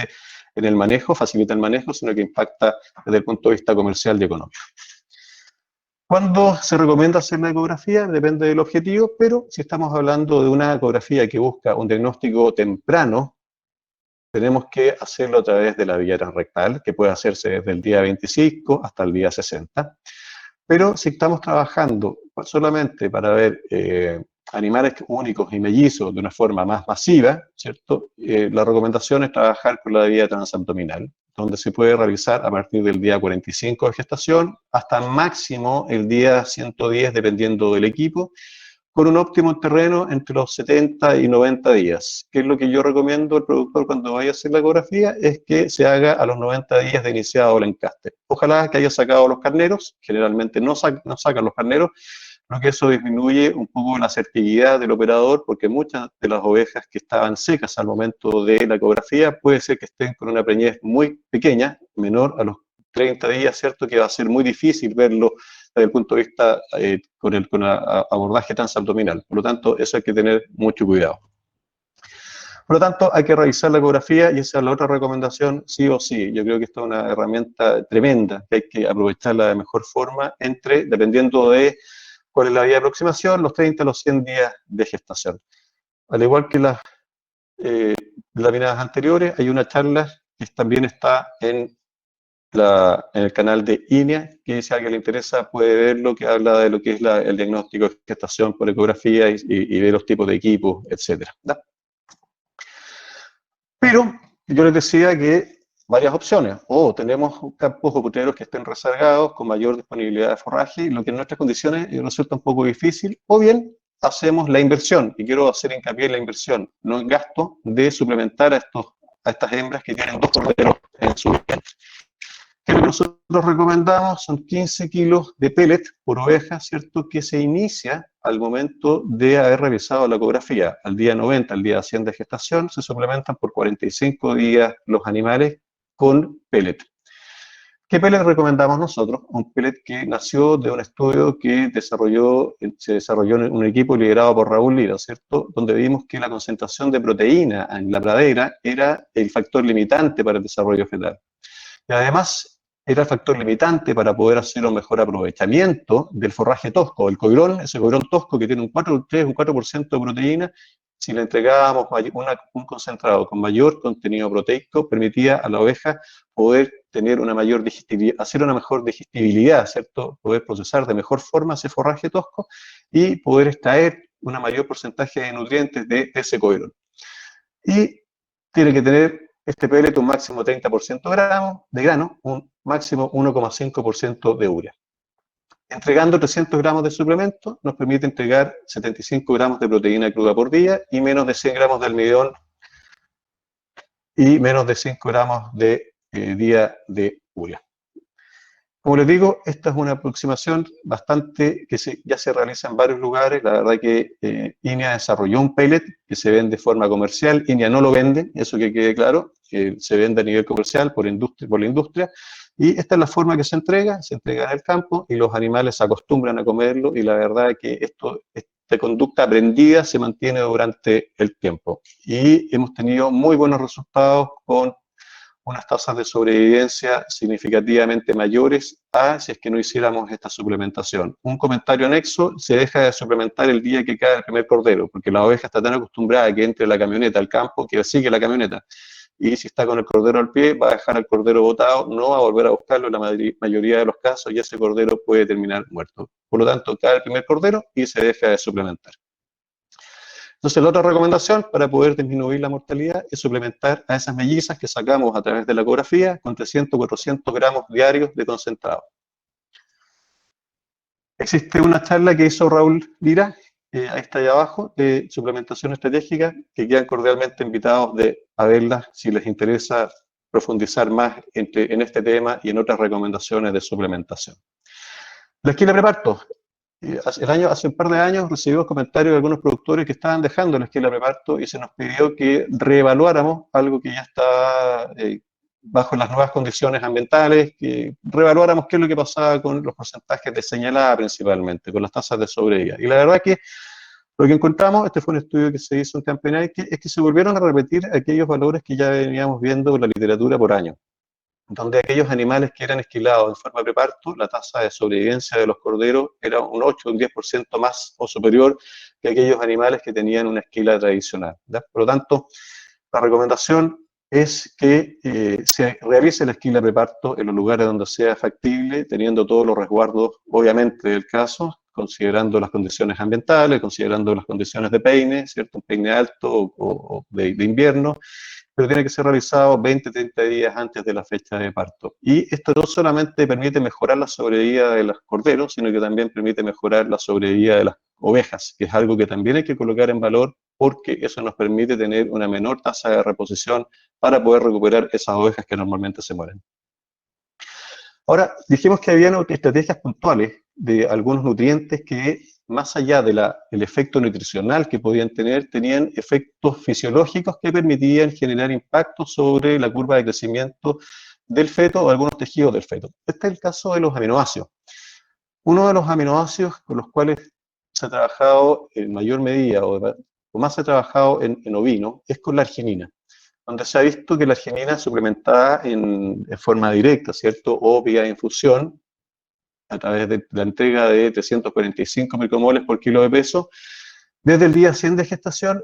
en el manejo, facilita el manejo, sino que impacta desde el punto de vista comercial y económico. ¿Cuándo se recomienda hacer la ecografía? Depende del objetivo, pero si estamos hablando de una ecografía que busca un diagnóstico temprano, tenemos que hacerlo a través de la vía transrectal, que puede hacerse desde el día 25 hasta el día 60. Pero si estamos trabajando solamente para ver animales únicos y mellizos de una forma más masiva, ¿cierto? La recomendación es trabajar con la vía transabdominal, donde se puede realizar a partir del día 45 de gestación hasta máximo el día 110, dependiendo del equipo, con un óptimo terreno entre los 70 y 90 días. ¿Qué es lo que yo recomiendo al productor cuando vaya a hacer la ecografía? Es que se haga a los 90 días de iniciado el encaste. Ojalá que haya sacado los carneros, generalmente no sacan los carneros, lo que eso disminuye un poco la asertividad del operador, porque muchas de las ovejas que estaban secas al momento de la ecografía puede ser que estén con una preñez muy pequeña, menor a los 30 días, ¿cierto? Que va a ser muy difícil verlo desde el punto de vista con el abordaje transabdominal. Por lo tanto, eso hay que tener mucho cuidado. Por lo tanto, hay que revisar la ecografía y esa es la otra recomendación, sí o sí. Yo creo que esta es una herramienta tremenda que hay que aprovecharla de mejor forma dependiendo de cuál es la vía de aproximación, los 30 a los 100 días de gestación. Al igual que las láminas anteriores, hay una charla que también está en el canal de INEA, que si a alguien le interesa puede verlo, que habla de lo que es el diagnóstico de gestación por ecografía y ver los tipos de equipos, etc. Pero yo les decía que varias opciones, o tenemos campos o puteros que estén rezagados con mayor disponibilidad de forraje, lo que en nuestras condiciones resulta un poco difícil, o bien hacemos la inversión, y quiero hacer hincapié en la inversión, no en gasto de suplementar a estas hembras que tienen 2 corderos en su vientre. ¿Qué es lo que nosotros recomendamos? Son 15 kilos de pellet por oveja, ¿cierto? Que se inicia al momento de haber realizado la ecografía. Al día 90, al día 100 de gestación, se suplementan por 45 días los animales con pellet. ¿Qué pellet recomendamos nosotros? Un pellet que nació de un estudio que se desarrolló en un equipo liderado por Raúl Lira, ¿cierto? Donde vimos que la concentración de proteína en la pradera era el factor limitante para el desarrollo fetal. Y además era el factor limitante para poder hacer un mejor aprovechamiento del forraje tosco, el coirón, ese coirón tosco que tiene un 4% de proteína. Si le entregábamos un concentrado con mayor contenido proteico, permitía a la oveja poder tener una mayor digestibilidad, hacer una mejor digestibilidad, ¿cierto? Poder procesar de mejor forma ese forraje tosco y poder extraer un mayor porcentaje de nutrientes de ese coirón. Y tiene que tener este pellet un máximo 30% de grano, un máximo 1,5% de urea. Entregando 300 gramos de suplemento nos permite entregar 75 gramos de proteína cruda por día y menos de 100 gramos de almidón y menos de 5 gramos de día de urea. Como les digo, esta es una aproximación bastante que ya se realiza en varios lugares. La verdad que INEA desarrolló un pellet que se vende de forma comercial. INEA no lo vende, eso que quede claro, que se vende a nivel comercial por la industria. Y esta es la forma que se entrega en el campo y los animales se acostumbran a comerlo y la verdad es que esta conducta aprendida se mantiene durante el tiempo. Y hemos tenido muy buenos resultados con unas tasas de sobrevivencia significativamente mayores a si es que no hiciéramos esta suplementación. Un comentario anexo: se deja de suplementar el día que cae el primer cordero, porque la oveja está tan acostumbrada a que entre la camioneta al campo que sigue la camioneta. Y si está con el cordero al pie, va a dejar al cordero botado, no va a volver a buscarlo en la mayoría de los casos y ese cordero puede terminar muerto. Por lo tanto, cae el primer cordero y se deja de suplementar. Entonces, la otra recomendación para poder disminuir la mortalidad es suplementar a esas mellizas que sacamos a través de la ecografía con 300 o 400 gramos diarios de concentrado. Existe una charla que hizo Raúl Lira, ahí está ahí abajo, de suplementación estratégica, que quedan cordialmente invitados a verla si les interesa profundizar más en este tema y en otras recomendaciones de suplementación. La esquila preparto. Hace un par de años recibimos comentarios de algunos productores que estaban dejando la esquila preparto y se nos pidió que reevaluáramos algo que ya está bajo las nuevas condiciones ambientales, que reevaluáramos qué es lo que pasaba con los porcentajes de señalada principalmente, con las tasas de sobrevida. Y la verdad es que lo que encontramos, este fue un estudio que se hizo en Campeonato, es que se volvieron a repetir aquellos valores que ya veníamos viendo en la literatura por años, donde aquellos animales que eran esquilados en forma preparto, la tasa de sobrevivencia de los corderos era un 8 o un 10% más o superior que aquellos animales que tenían una esquila tradicional, ¿ya? Por lo tanto, la recomendación es que se realice la esquila preparto en los lugares donde sea factible, teniendo todos los resguardos, obviamente, del caso, considerando las condiciones ambientales, considerando las condiciones de peine, ¿cierto? Un peine alto o de invierno, pero tiene que ser realizado 20, 30 días antes de la fecha de parto. Y esto no solamente permite mejorar la sobrevida de los corderos, sino que también permite mejorar la sobrevida de las ovejas, que es algo que también hay que colocar en valor porque eso nos permite tener una menor tasa de reposición para poder recuperar esas ovejas que normalmente se mueren. Ahora, dijimos que había estrategias puntuales de algunos nutrientes que, más allá del efecto nutricional que podían tener, tenían efectos fisiológicos que permitían generar impacto sobre la curva de crecimiento del feto o algunos tejidos del feto. Este es el caso de los aminoácidos. Uno de los aminoácidos con los cuales se ha trabajado en mayor medida o más se ha trabajado en ovino es con la arginina, donde se ha visto que la arginina suplementada en forma directa, ¿cierto? O vía infusión, a través de la entrega de 345 micromoles por kilo de peso, desde el día 100 de gestación,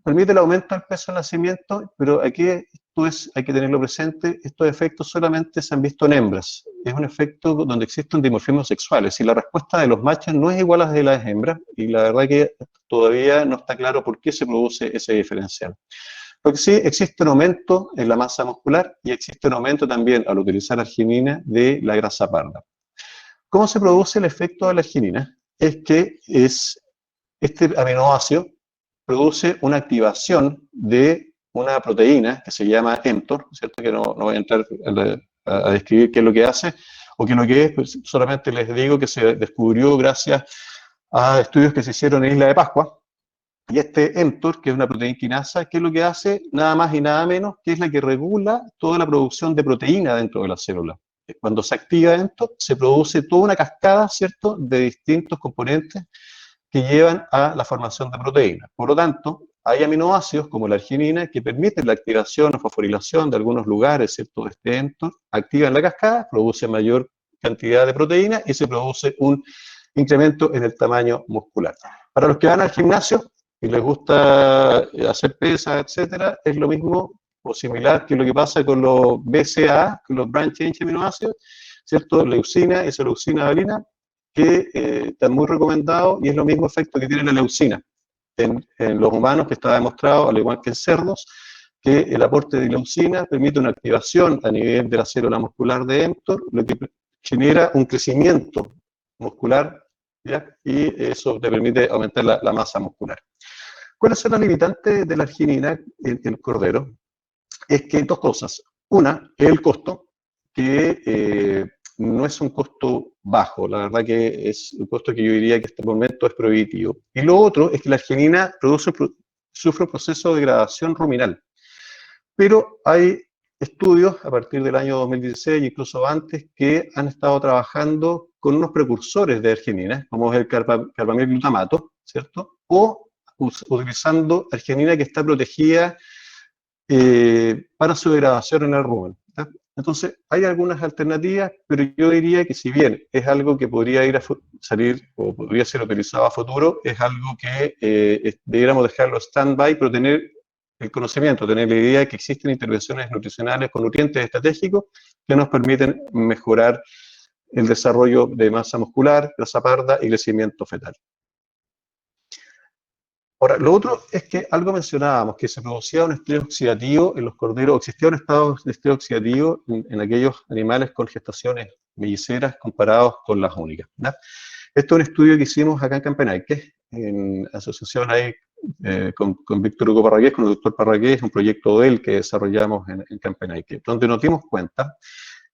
permite el aumento del peso de nacimiento, pero aquí hay que tenerlo presente, estos efectos solamente se han visto en hembras. Es un efecto donde existen dimorfismos sexuales y la respuesta de los machos no es igual a la de las hembras y la verdad que todavía no está claro por qué se produce ese diferencial. Lo que sí, existe un aumento en la masa muscular y existe un aumento también, al utilizar arginina, de la grasa parda. ¿Cómo se produce el efecto de la arginina? Es que este aminoácido produce una activación de una proteína que se llama mTOR, ¿cierto? Que no voy a entrar a describir qué es lo que hace, o qué es lo que es, pues solamente les digo que se descubrió gracias a estudios que se hicieron en Isla de Pascua. Y este mTOR, que es una proteína quinasa, ¿qué es lo que hace? Nada más y nada menos que es la que regula toda la producción de proteína dentro de la célula. Cuando se activa mTOR, se produce toda una cascada, ¿cierto?, de distintos componentes que llevan a la formación de proteínas. Por lo tanto, hay aminoácidos como la arginina que permiten la activación o fosforilación de algunos lugares, ¿cierto?, de este mTOR, activan la cascada, produce mayor cantidad de proteína y se produce un incremento en el tamaño muscular. Para los que van al gimnasio y les gusta hacer pesas, etcétera, es lo mismo o similar que lo que pasa con los BCAA, con los Branch Chain Aminoácidos, ¿cierto? Leucina, isoleucina, valina, que están muy recomendados y es lo mismo efecto que tiene la leucina en los humanos, que está demostrado, al igual que en cerdos, que el aporte de leucina permite una activación a nivel de la célula muscular de mTOR, lo que genera un crecimiento muscular, ¿ya? Y eso te permite aumentar la masa muscular. ¿Cuáles son las limitantes de la arginina en el cordero? Es que dos cosas. Una, es el costo, que no es un costo bajo, la verdad que es un costo que yo diría que hasta el momento es prohibitivo. Y lo otro es que la arginina sufre un proceso de degradación ruminal. Pero hay estudios a partir del año 2016, incluso antes, que han estado trabajando con unos precursores de arginina, como es el carbamilglutamato, ¿cierto? O utilizando arginina que está protegida para su degradación en el rumen. ¿Ya? Entonces, hay algunas alternativas, pero yo diría que si bien es algo que podría ir a salir o podría ser utilizado a futuro, es algo que debiéramos dejarlo stand-by, pero tener el conocimiento, tener la idea de que existen intervenciones nutricionales con nutrientes estratégicos que nos permiten mejorar el desarrollo de masa muscular, grasa parda y crecimiento fetal. Ahora, lo otro es que algo mencionábamos, que se producía un estrés oxidativo en los corderos, existía un estado de estrés oxidativo en aquellos animales con gestaciones melliceras comparados con las únicas, ¿no? Esto es un estudio que hicimos acá en Campenaique, en asociación ahí con Víctor Hugo Parragués, con el doctor Parragués, un proyecto de él que desarrollamos en Campenaique, donde nos dimos cuenta,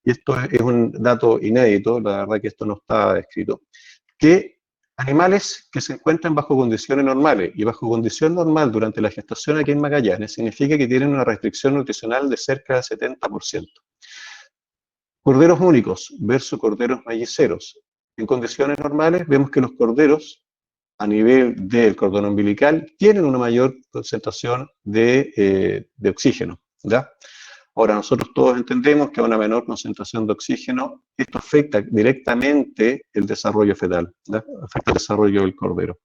y esto es un dato inédito, la verdad que esto no está escrito, que animales que se encuentran bajo condiciones normales, y bajo condición normal durante la gestación aquí en Magallanes, significa que tienen una restricción nutricional de cerca del 70%. Corderos únicos versus corderos melliceros. En condiciones normales vemos que los corderos, a nivel del cordón umbilical, tienen una mayor concentración de oxígeno, ¿ya? Ahora, nosotros todos entendemos que a una menor concentración de oxígeno, esto afecta directamente el desarrollo fetal, ¿ya? Afecta el desarrollo del cordero.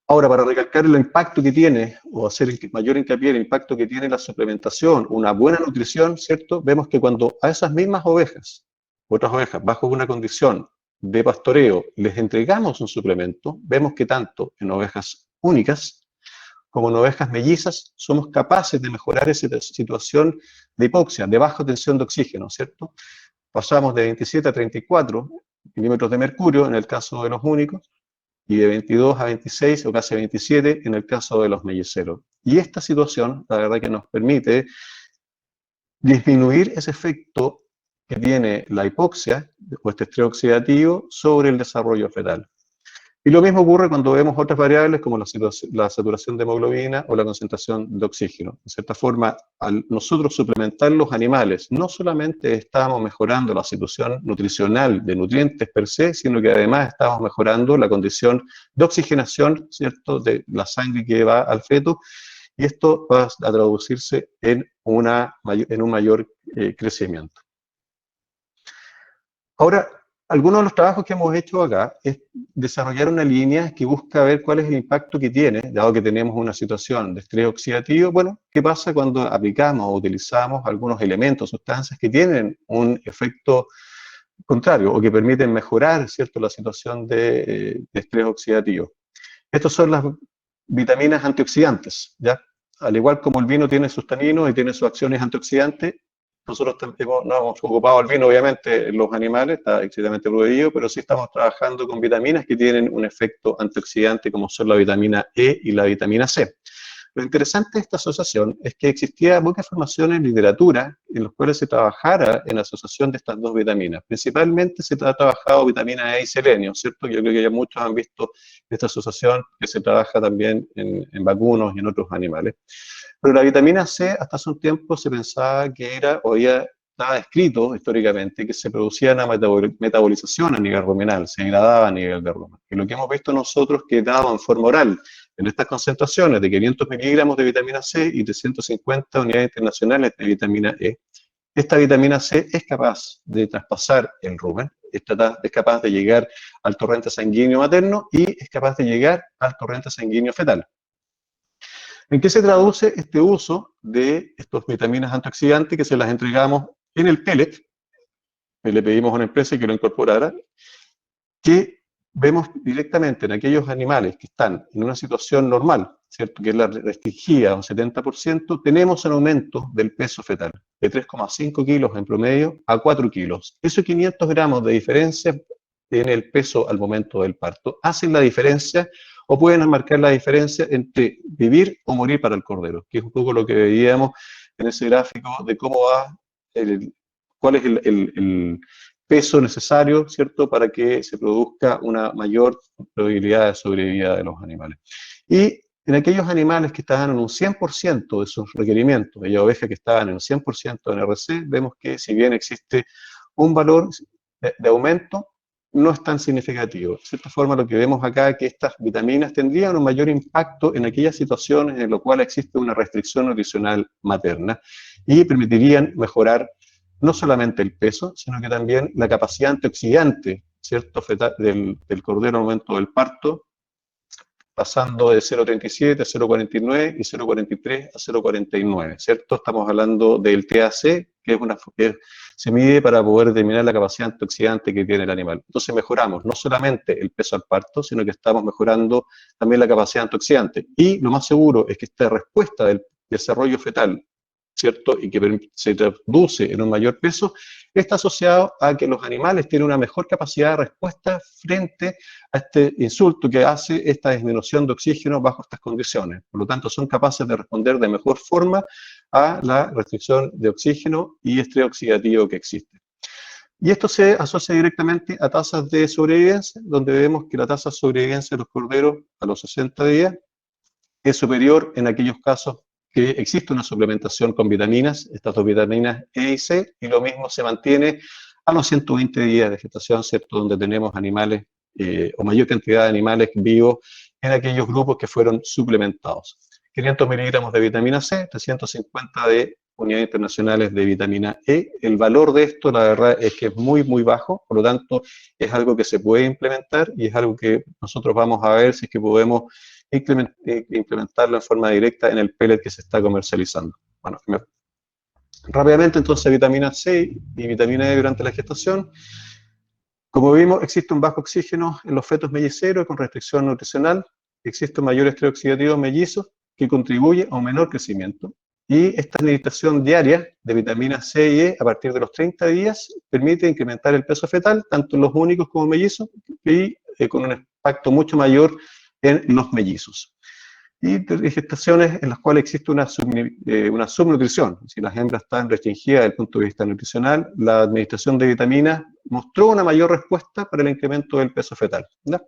Ahora, para recalcar el impacto que tiene, o hacer mayor hincapié en el impacto que tiene la suplementación, una buena nutrición, ¿cierto? Vemos que cuando a esas mismas ovejas, otras ovejas, bajo una condición de pastoreo, les entregamos un suplemento, vemos que tanto en ovejas únicas como en ovejas mellizas somos capaces de mejorar esa situación de hipoxia, de baja tensión de oxígeno, ¿cierto? Pasamos de 27 a 34 milímetros de mercurio en el caso de los únicos, y de 22 a 26 o casi 27 en el caso de los melliceros. Y esta situación, la verdad que nos permite disminuir ese efecto que tiene la hipoxia o este estrés oxidativo sobre el desarrollo fetal. Y lo mismo ocurre cuando vemos otras variables como la saturación de hemoglobina o la concentración de oxígeno. De cierta forma, al nosotros suplementar los animales, no solamente estamos mejorando la situación nutricional de nutrientes per se, sino que además estamos mejorando la condición de oxigenación, ¿cierto?, de la sangre que va al feto, y esto va a traducirse en un mayor crecimiento. Ahora, algunos de los trabajos que hemos hecho acá es desarrollar una línea que busca ver cuál es el impacto que tiene, dado que tenemos una situación de estrés oxidativo. Bueno, ¿qué pasa cuando aplicamos o utilizamos algunos elementos, sustancias que tienen un efecto contrario o que permiten mejorar, ¿cierto?, la situación de estrés oxidativo? Estas son las vitaminas antioxidantes, ¿ya? Al igual como el vino tiene sus taninos y tiene sus acciones antioxidantes, nosotros no hemos ocupado el vino, obviamente, en los animales, está excesivamente prohibido, pero sí estamos trabajando con vitaminas que tienen un efecto antioxidante, como son la vitamina E y la vitamina C. Lo interesante de esta asociación es que existía poca información en literatura en los cuales se trabajara en la asociación de estas dos vitaminas. Principalmente se ha trabajado vitamina E y selenio, ¿cierto? Yo creo que ya muchos han visto esta asociación que se trabaja también en vacunos y en otros animales. Pero la vitamina C hasta hace un tiempo se pensaba que era, o ya estaba escrito históricamente, que se producía una metabolización a nivel ruminal, se degradaba a nivel de rumen. Y lo que hemos visto nosotros que dado en forma oral, en estas concentraciones de 500 miligramos de vitamina C y 350 unidades internacionales de vitamina E, esta vitamina C es capaz de traspasar el rumen, es capaz de llegar al torrente sanguíneo materno y es capaz de llegar al torrente sanguíneo fetal. ¿En qué se traduce este uso de estas vitaminas antioxidantes que se las entregamos en el pellet? Le pedimos a una empresa que lo incorporara, que vemos directamente en aquellos animales que están en una situación normal, ¿cierto? Que es la restringida, un 70%, tenemos un aumento del peso fetal de 3,5 kilos en promedio a 4 kilos. Esos 500 gramos de diferencia en el peso al momento del parto hacen la diferencia o pueden marcar la diferencia entre vivir o morir para el cordero, que es un poco lo que veíamos en ese gráfico de cómo va, cuál es el peso necesario, ¿cierto?, para que se produzca una mayor probabilidad de sobrevida de los animales. Y en aquellos animales que estaban en un 100% de sus requerimientos, aquellas ovejas que estaban en un 100% en RC, vemos que si bien existe un valor de aumento, no es tan significativo. De cierta forma, lo que vemos acá es que estas vitaminas tendrían un mayor impacto en aquellas situaciones en las cuales existe una restricción nutricional materna y permitirían mejorar no solamente el peso, sino que también la capacidad antioxidante, ¿cierto?, del cordero al momento del parto, pasando de 0,37 a 0,49 y 0,43 a 0,49, ¿cierto? Estamos hablando del THC, que se mide para poder determinar la capacidad antioxidante que tiene el animal. Entonces mejoramos no solamente el peso al parto, sino que estamos mejorando también la capacidad antioxidante. Y lo más seguro es que esta respuesta del desarrollo fetal, ¿cierto?, y que se traduce en un mayor peso, está asociado a que los animales tienen una mejor capacidad de respuesta frente a este insulto que hace esta disminución de oxígeno bajo estas condiciones. Por lo tanto, son capaces de responder de mejor forma a la restricción de oxígeno y estrés oxidativo que existe. Y esto se asocia directamente a tasas de sobrevivencia, donde vemos que la tasa de sobrevivencia de los corderos a los 60 días es superior en aquellos casos que existe una suplementación con vitaminas, estas dos vitaminas E y C, y lo mismo se mantiene a los 120 días de gestación, ¿cierto?, donde tenemos animales o mayor cantidad de animales vivos en aquellos grupos que fueron suplementados. 500 miligramos de vitamina C, 350 de unidades internacionales de vitamina E. El valor de esto, la verdad, es que es muy, muy bajo, por lo tanto, es algo que se puede implementar y es algo que nosotros vamos a ver si es que podemos implementarlo en forma directa en el pellet que se está comercializando. Bueno, rápidamente entonces vitamina C y vitamina E durante la gestación. Como vimos, existe un bajo oxígeno en los fetos melliceros con restricción nutricional, existe un mayor estrés oxidativo en mellizos que contribuye a un menor crecimiento. Y esta administración diaria de vitamina C y E a partir de los 30 días permite incrementar el peso fetal, tanto en los únicos como mellizos, y con un impacto mucho mayor en los mellizos. Y gestaciones en las cuales existe una subnutrición, si las hembras están restringidas desde el punto de vista nutricional, la administración de vitaminas mostró una mayor respuesta para el incremento del peso fetal, ¿no?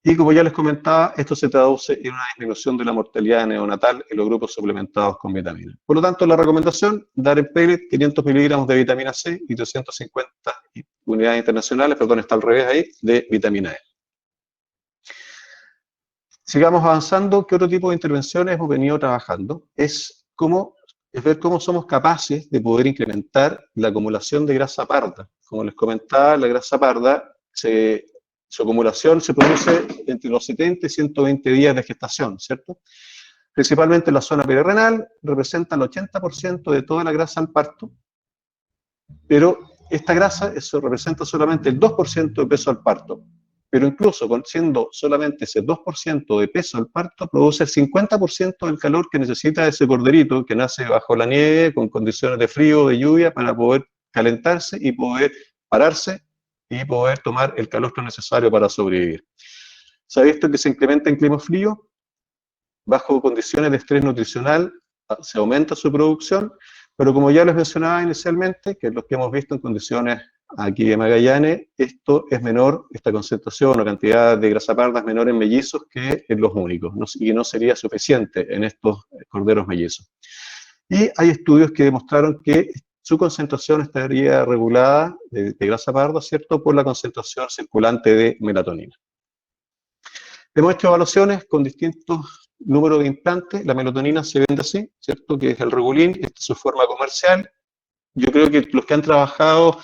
Y como ya les comentaba, esto se traduce en una disminución de la mortalidad neonatal en los grupos suplementados con vitaminas. Por lo tanto, la recomendación, dar en pellet 500 miligramos de vitamina C y 350 unidades internacionales, perdón, está al revés ahí, de vitamina E. Sigamos avanzando. ¿Qué otro tipo de intervenciones hemos venido trabajando? Es ver cómo somos capaces de poder incrementar la acumulación de grasa parda. Como les comentaba, la grasa parda, su acumulación se produce entre los 70 y 120 días de gestación, ¿cierto? Principalmente en la zona perirenal, representa el 80% de toda la grasa al parto, pero esta grasa representa solamente el 2% de peso al parto. Pero incluso siendo solamente ese 2% de peso al parto, produce el 50% del calor que necesita ese corderito que nace bajo la nieve, con condiciones de frío, de lluvia, para poder calentarse y poder pararse y poder tomar el calostro necesario para sobrevivir. ¿Se ha visto que se incrementa en clima frío? bajo condiciones de estrés nutricional se aumenta su producción, pero como ya les mencionaba inicialmente, que es lo que hemos visto en condiciones aquí de Magallanes, esto es menor, esta concentración o cantidad de grasa parda es menor en mellizos que en los únicos, y no sería suficiente en estos corderos mellizos. Y hay estudios que demostraron que su concentración estaría regulada de grasa parda, ¿cierto?, por la concentración circulante de melatonina. Hemos hecho evaluaciones con distintos números de implantes. La melatonina se vende así, ¿cierto?, que es el Regulin, esta es su forma comercial. Yo creo que los que han trabajado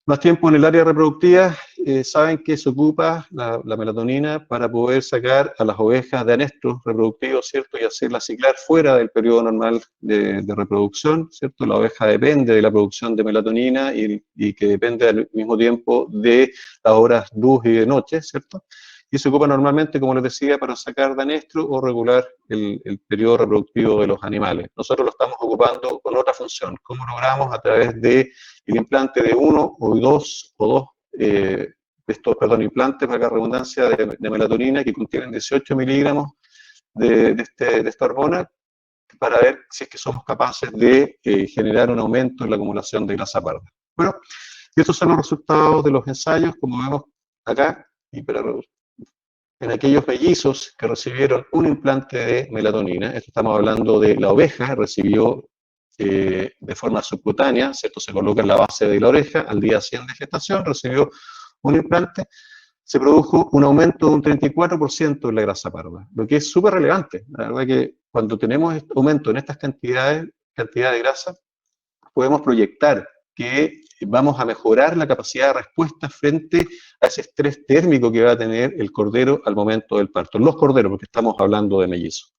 más tiempo en el área reproductiva saben que se ocupa la melatonina para poder sacar a las ovejas de anestros reproductivos, ¿cierto?, y hacerlas ciclar fuera del periodo normal de reproducción, ¿cierto? La oveja depende de la producción de melatonina y que depende al mismo tiempo de las horas luz y de noche, ¿cierto? Y se ocupa normalmente, como les decía, para sacar de anestro o regular el periodo reproductivo de los animales. Nosotros lo estamos ocupando con otra función. ¿Cómo logramos a través de el implante de uno o dos implantes, para la redundancia, de melatonina que contienen 18 miligramos de esta hormona, para ver si es que somos capaces de generar un aumento en la acumulación de grasa parda? Bueno, estos son los resultados de los ensayos, como vemos acá, en aquellos mellizos que recibieron un implante de melatonina. Esto estamos hablando de la oveja, recibió de forma subcutánea, ¿cierto? Se coloca en la base de la oreja, al día 100 de gestación, recibió un implante, se produjo un aumento de un 34% en la grasa parda, lo que es súper relevante. La verdad que cuando tenemos este aumento en estas cantidad de grasa, podemos proyectar que vamos a mejorar la capacidad de respuesta frente a ese estrés térmico que va a tener el cordero al momento del parto. Los corderos, porque estamos hablando de mellizos.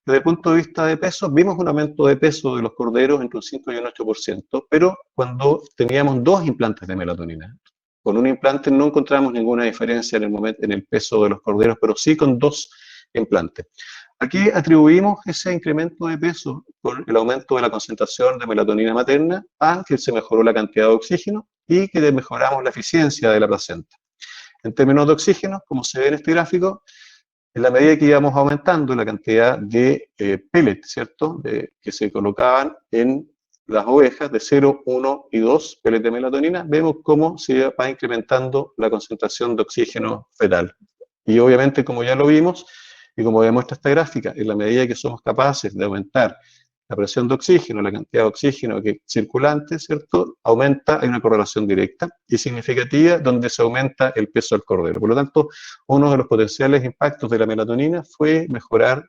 Desde el punto de vista de peso, vimos un aumento de peso de los corderos entre un 5 y un 8%, pero cuando teníamos dos implantes de melatonina. Con un implante no encontramos ninguna diferencia en el peso de los corderos, pero sí con dos implantes. Aquí atribuimos ese incremento de peso por el aumento de la concentración de melatonina materna a que se mejoró la cantidad de oxígeno y que mejoramos la eficiencia de la placenta. En términos de oxígeno, como se ve en este gráfico, en la medida que íbamos aumentando la cantidad de pellets, ¿cierto?, que se colocaban en las ovejas de 0, 1 y 2 pellets de melatonina, vemos cómo se va incrementando la concentración de oxígeno fetal. Y obviamente, como ya lo vimos, y como demuestra esta gráfica, en la medida que somos capaces de aumentar la presión de oxígeno, la cantidad de oxígeno circulante, ¿cierto?, aumenta, hay una correlación directa y significativa donde se aumenta el peso del cordero. Por lo tanto, uno de los potenciales impactos de la melatonina fue mejorar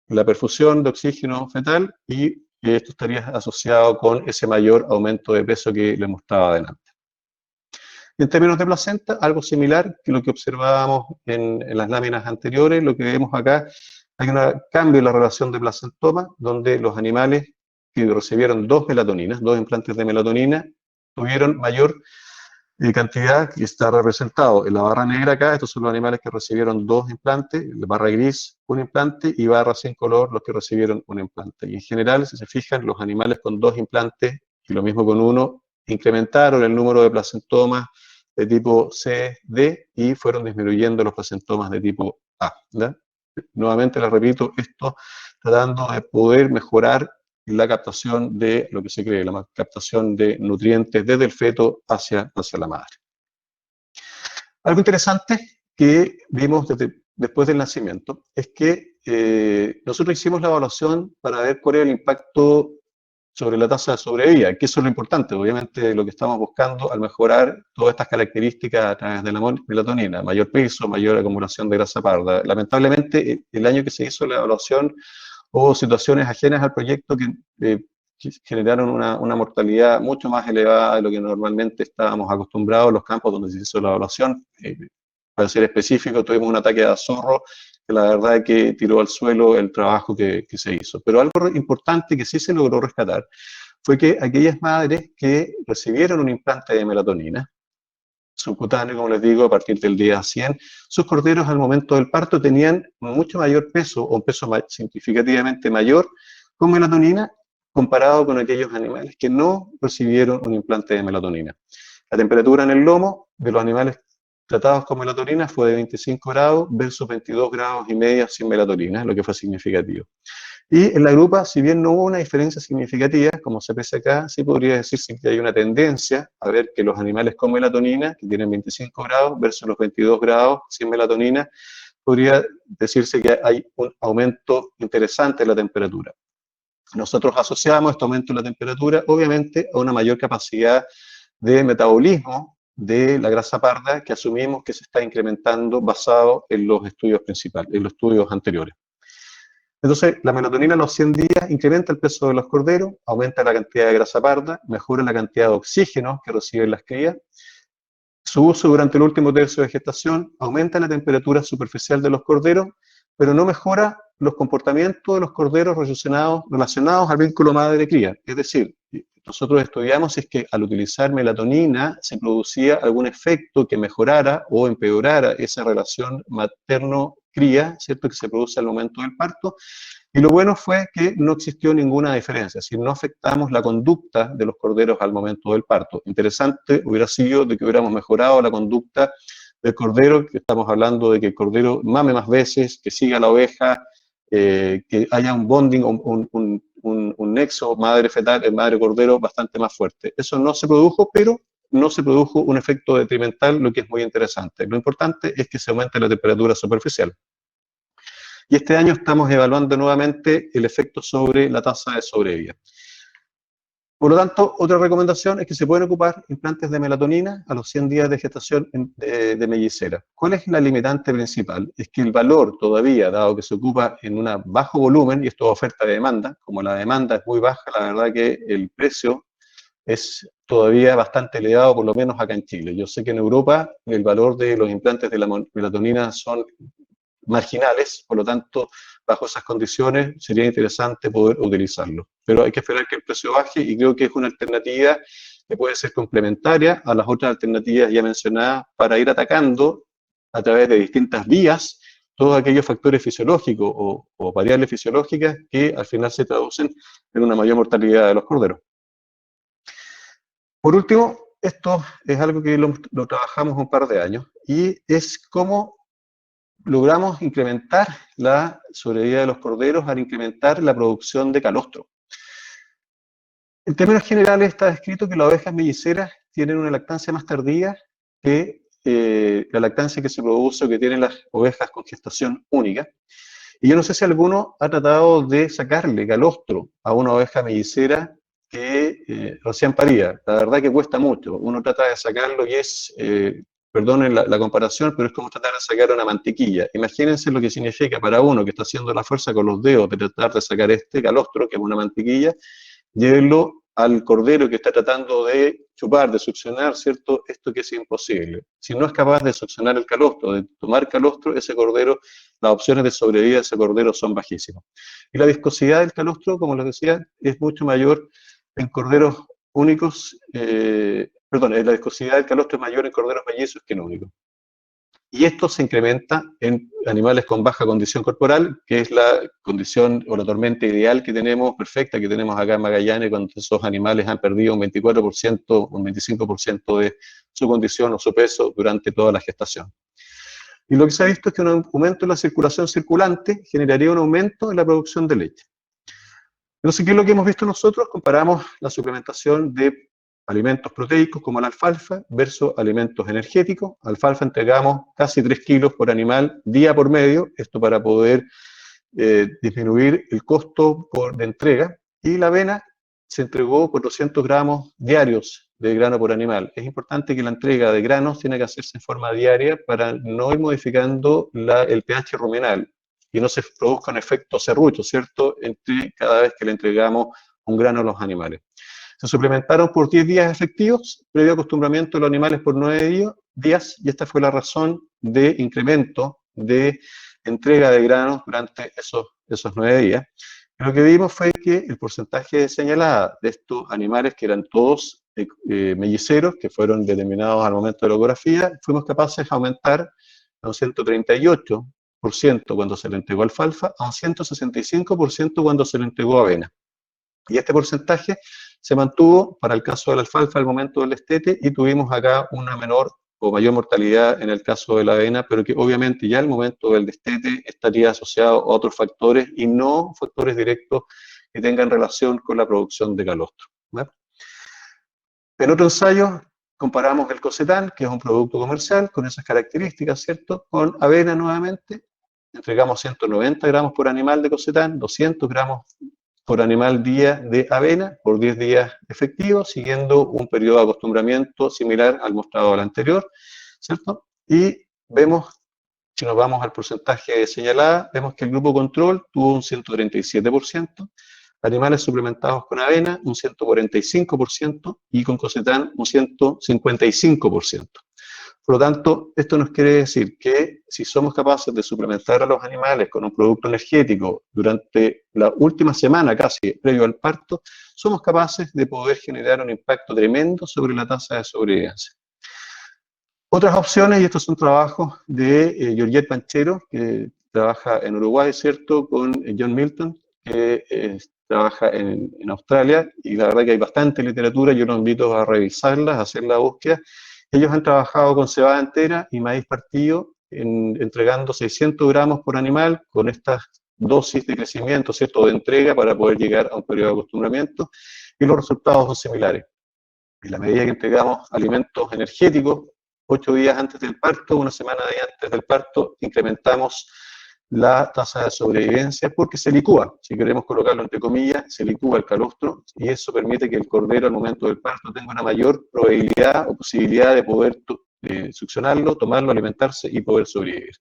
la perfusión de oxígeno fetal y esto estaría asociado con ese mayor aumento de peso que le mostraba adelante. En términos de placenta, algo similar que lo que observábamos en las láminas anteriores, lo que vemos acá, hay un cambio en la relación de placentoma, donde los animales que recibieron dos melatoninas, dos implantes de melatonina, tuvieron mayor cantidad, que está representado en la barra negra acá. Estos son los animales que recibieron dos implantes, la barra gris un implante y barra sin color los que recibieron un implante. Y en general, si se fijan, los animales con dos implantes y lo mismo con uno, incrementaron el número de placentomas de tipo C, D y fueron disminuyendo los placentomas de tipo A, ¿verdad? Nuevamente les repito, esto tratando de poder mejorar la captación de lo que se cree, la captación de nutrientes desde el feto hacia la madre. Algo interesante que vimos después del nacimiento es que nosotros hicimos la evaluación para ver cuál era el impacto sobre la tasa de sobrevida, que eso es lo importante, obviamente lo que estamos buscando al mejorar todas estas características a través de la melatonina, mayor peso, mayor acumulación de grasa parda. Lamentablemente, el año que se hizo la evaluación hubo situaciones ajenas al proyecto que generaron una mortalidad mucho más elevada de lo que normalmente estábamos acostumbrados en los campos donde se hizo la evaluación. Para ser específico, tuvimos un ataque de azorro que la verdad es que tiró al suelo el trabajo que se hizo. Pero algo importante que sí se logró rescatar fue que aquellas madres que recibieron un implante de melatonina subcutáneo, como les digo, a partir del día 100, sus corderos al momento del parto tenían mucho mayor peso, o un peso significativamente mayor con melatonina comparado con aquellos animales que no recibieron un implante de melatonina. La temperatura en el lomo de los animales tratados con melatonina fue de 25 grados versus 22 grados y medio sin melatonina, lo que fue significativo. Y en la grupa, si bien no hubo una diferencia significativa, como se aprecia acá, sí podría decirse que hay una tendencia a ver que los animales con melatonina, que tienen 25 grados versus los 22 grados sin melatonina, podría decirse que hay un aumento interesante en la temperatura. Nosotros asociamos este aumento en la temperatura, obviamente, a una mayor capacidad de metabolismo de la grasa parda que asumimos que se está incrementando basado en los estudios principales, en los estudios anteriores. Entonces, la melatonina a los 100 días incrementa el peso de los corderos, aumenta la cantidad de grasa parda, mejora la cantidad de oxígeno que reciben las crías. Su uso durante el último tercio de gestación aumenta la temperatura superficial de los corderos, pero no mejora los comportamientos de los corderos relacionados al vínculo madre-cría. Es decir, nosotros estudiamos si es que al utilizar melatonina se producía algún efecto que mejorara o empeorara esa relación materno-cría, ¿cierto?, que se produce al momento del parto. Y lo bueno fue que no existió ninguna diferencia, es decir, no afectamos la conducta de los corderos al momento del parto. Interesante hubiera sido de que hubiéramos mejorado la conducta del cordero, que estamos hablando de que el cordero mame más veces, que siga la oveja, que haya un bonding, un nexo madre-fetal, madre-cordero bastante más fuerte. Eso no se produjo, pero no se produjo un efecto detrimental, lo que es muy interesante. Lo importante es que se aumente la temperatura superficial. Y este año estamos evaluando nuevamente el efecto sobre la tasa de sobrevida. Por lo tanto, otra recomendación es que se pueden ocupar implantes de melatonina a los 100 días de gestación de mellicera. ¿Cuál es la limitante principal? Es que el valor todavía, dado que se ocupa en un bajo volumen, y esto es oferta de demanda, como la demanda es muy baja, la verdad que el precio es todavía bastante elevado, por lo menos acá en Chile. Yo sé que en Europa el valor de los implantes de la melatonina son marginales, por lo tanto, bajo esas condiciones sería interesante poder utilizarlo. Pero hay que esperar que el precio baje y creo que es una alternativa que puede ser complementaria a las otras alternativas ya mencionadas para ir atacando a través de distintas vías todos aquellos factores fisiológicos o variables fisiológicas que al final se traducen en una mayor mortalidad de los corderos. Por último, esto es algo que lo trabajamos un par de años y es cómo logramos incrementar la sobrevida de los corderos al incrementar la producción de calostro. En términos generales está descrito que las ovejas melliceras tienen una lactancia más tardía que la lactancia que se produce o que tienen las ovejas con gestación única. Y yo no sé si alguno ha tratado de sacarle calostro a una oveja mellicera que recién parida. La verdad que cuesta mucho. Uno trata de sacarlo y es... perdonen la comparación, pero es como tratar de sacar una mantequilla. Imagínense lo que significa para uno que está haciendo la fuerza con los dedos de tratar de sacar este calostro, que es una mantequilla, llévenlo al cordero que está tratando de chupar, de succionar, ¿cierto? Esto que es imposible. Si no es capaz de succionar el calostro, de tomar calostro, ese cordero, las opciones de sobrevida de ese cordero son bajísimas. Y la viscosidad del calostro, como les decía, es mucho mayor en corderos únicos, la viscosidad del calostro es mayor en corderos mellizos que en únicos. Y esto se incrementa en animales con baja condición corporal, que es la condición o la tormenta ideal que tenemos, perfecta, que tenemos acá en Magallanes, cuando esos animales han perdido un 24%, un 25% de su condición o su peso durante toda la gestación. Y lo que se ha visto es que un aumento en la circulación circulante generaría un aumento en la producción de leche. Entonces, ¿qué es lo que hemos visto nosotros? Comparamos la suplementación de alimentos proteicos como la alfalfa versus alimentos energéticos. Alfalfa entregamos casi 3 kilos por animal día por medio, esto para poder disminuir el costo de entrega. Y la avena se entregó 400 gramos diarios de grano por animal. Es importante que la entrega de granos tiene que hacerse en forma diaria para no ir modificando el pH ruminal y no se produzca un efecto serrucho, ¿cierto?, entre cada vez que le entregamos un grano a los animales. Se suplementaron por 10 días efectivos, previo acostumbramiento de los animales por 9 días, y esta fue la razón de incremento de entrega de granos durante esos 9 días. Y lo que vimos fue que el porcentaje señalado de estos animales, que eran todos melliceros, que fueron determinados al momento de la ecografía, fuimos capaces de aumentar a un 138% cuando se le entregó alfalfa, a un 165% cuando se le entregó avena. Y este porcentaje se mantuvo para el caso de la alfalfa al momento del destete y tuvimos acá una menor o mayor mortalidad en el caso de la avena, pero que obviamente ya al momento del destete estaría asociado a otros factores y no factores directos que tengan relación con la producción de calostro, ¿vale? En otro ensayo comparamos el Cocetán, que es un producto comercial con esas características, ¿cierto?, con avena nuevamente. Entregamos 190 gramos por animal de Cocetán, 200 gramos por animal día de avena por 10 días efectivos, siguiendo un periodo de acostumbramiento similar al mostrado al anterior, ¿cierto? Y vemos, si nos vamos al porcentaje señalado, vemos que el grupo control tuvo un 137%, animales suplementados con avena un 145% y con Cocetán un 155%. Por lo tanto, esto nos quiere decir que si somos capaces de suplementar a los animales con un producto energético durante la última semana casi previo al parto, somos capaces de poder generar un impacto tremendo sobre la tasa de sobrevivencia. Otras opciones, y estos son trabajos de Georgette Panchero, que trabaja en Uruguay, ¿cierto?, con John Milton, que trabaja en Australia, y la verdad que hay bastante literatura, yo los invito a revisarlas, a hacer la búsqueda. Ellos han trabajado con cebada entera y maíz partido, entregando 600 gramos por animal con estas dosis de crecimiento, ¿cierto?, de entrega para poder llegar a un periodo de acostumbramiento, y los resultados son similares. En la medida que entregamos alimentos energéticos, 8 días antes del parto, una semana antes del parto, incrementamos la tasa de sobrevivencia porque se licúa, si queremos colocarlo entre comillas, se licúa el calostro y eso permite que el cordero al momento del parto tenga una mayor probabilidad o posibilidad de poder succionarlo, tomarlo, alimentarse y poder sobrevivir.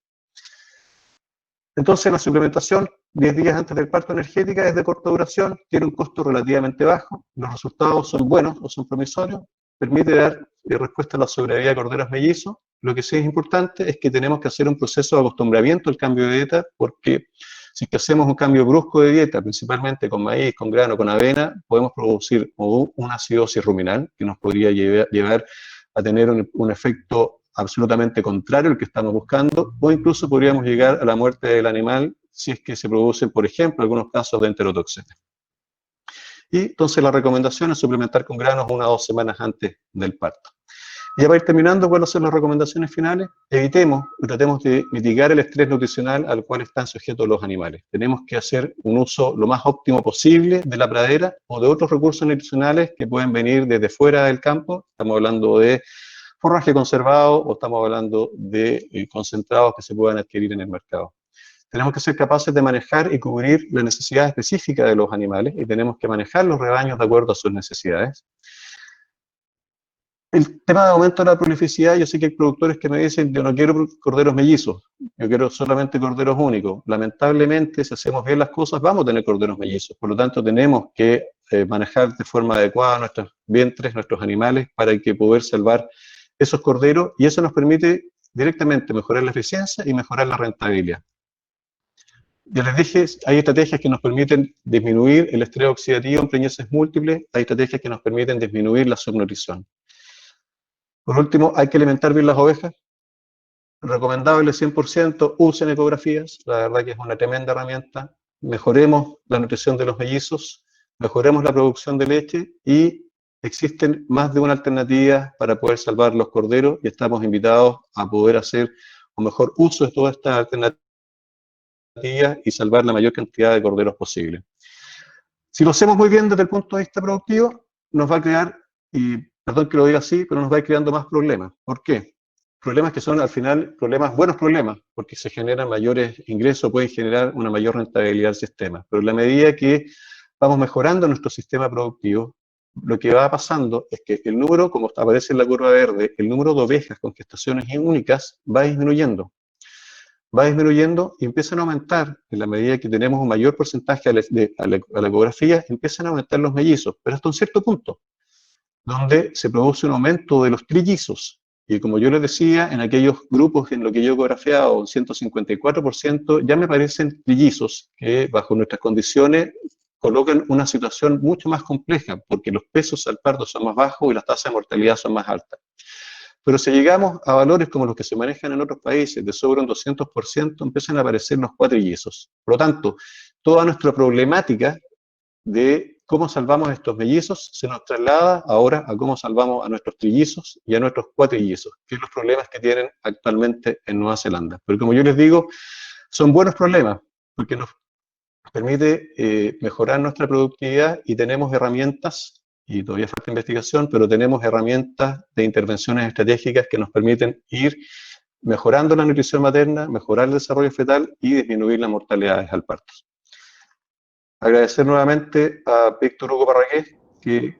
Entonces la suplementación 10 días antes del parto energética es de corta duración, tiene un costo relativamente bajo, los resultados son buenos o son promisorios, permite dar respuesta a la sobrevida de corderos mellizos. Lo que sí es importante es que tenemos que hacer un proceso de acostumbramiento al cambio de dieta, porque si es que hacemos un cambio brusco de dieta, principalmente con maíz, con grano, con avena, podemos producir una acidosis ruminal que nos podría llevar a tener un efecto absolutamente contrario al que estamos buscando, o incluso podríamos llegar a la muerte del animal si es que se producen, por ejemplo, algunos casos de enterotoxemia. Y entonces la recomendación es suplementar con granos 1 o 2 semanas antes del parto. Y ya para ir terminando, ¿cuáles son las recomendaciones finales? Evitemos y tratemos de mitigar el estrés nutricional al cual están sujetos los animales. Tenemos que hacer un uso lo más óptimo posible de la pradera o de otros recursos nutricionales que pueden venir desde fuera del campo. Estamos hablando de forraje conservado o estamos hablando de concentrados que se puedan adquirir en el mercado. Tenemos que ser capaces de manejar y cubrir la necesidad específica de los animales y tenemos que manejar los rebaños de acuerdo a sus necesidades. El tema de aumento de la prolificidad, yo sé que hay productores que me dicen, yo no quiero corderos mellizos, yo quiero solamente corderos únicos. Lamentablemente, si hacemos bien las cosas, vamos a tener corderos mellizos. Por lo tanto, tenemos que manejar de forma adecuada nuestros vientres, nuestros animales, para que poder salvar esos corderos, y eso nos permite directamente mejorar la eficiencia y mejorar la rentabilidad. Ya les dije, hay estrategias que nos permiten disminuir el estrés oxidativo en preñeces múltiples, hay estrategias que nos permiten disminuir la subnutrición. Por último, hay que alimentar bien las ovejas. Recomendable 100%, usen ecografías, la verdad que es una tremenda herramienta. Mejoremos la nutrición de los mellizos, mejoremos la producción de leche y existen más de una alternativa para poder salvar los corderos y estamos invitados a poder hacer un mejor uso de todas estas alternativas y salvar la mayor cantidad de corderos posible. Si lo hacemos muy bien desde el punto de vista productivo, nos va a crear, y perdón que lo diga así, pero nos va a ir creando más problemas. ¿Por qué? Problemas que son al final buenos problemas, porque se generan mayores ingresos, pueden generar una mayor rentabilidad del sistema. Pero en la medida que vamos mejorando nuestro sistema productivo, lo que va pasando es que el número, como aparece en la curva verde, el número de ovejas con gestaciones únicas va disminuyendo y empiezan a aumentar, en la medida que tenemos un mayor porcentaje a la ecografía, empiezan a aumentar los mellizos, pero hasta un cierto punto, donde se produce un aumento de los trillizos. Y como yo les decía, en aquellos grupos en los que yo he ecografiado, un 154%, ya me parecen trillizos que bajo nuestras condiciones colocan una situación mucho más compleja, porque los pesos al parto son más bajos y las tasas de mortalidad son más altas. Pero si llegamos a valores como los que se manejan en otros países, de sobre un 200%, empiezan a aparecer los cuatrillizos. Por lo tanto, toda nuestra problemática de cómo salvamos a estos mellizos se nos traslada ahora a cómo salvamos a nuestros trillizos y a nuestros cuatrillizos, que son los problemas que tienen actualmente en Nueva Zelanda. Pero como yo les digo, son buenos problemas, porque nos permite mejorar nuestra productividad y tenemos herramientas, y todavía falta investigación, pero tenemos herramientas de intervenciones estratégicas que nos permiten ir mejorando la nutrición materna, mejorar el desarrollo fetal y disminuir las mortalidades al parto. Agradecer nuevamente a Víctor Hugo Parragués, que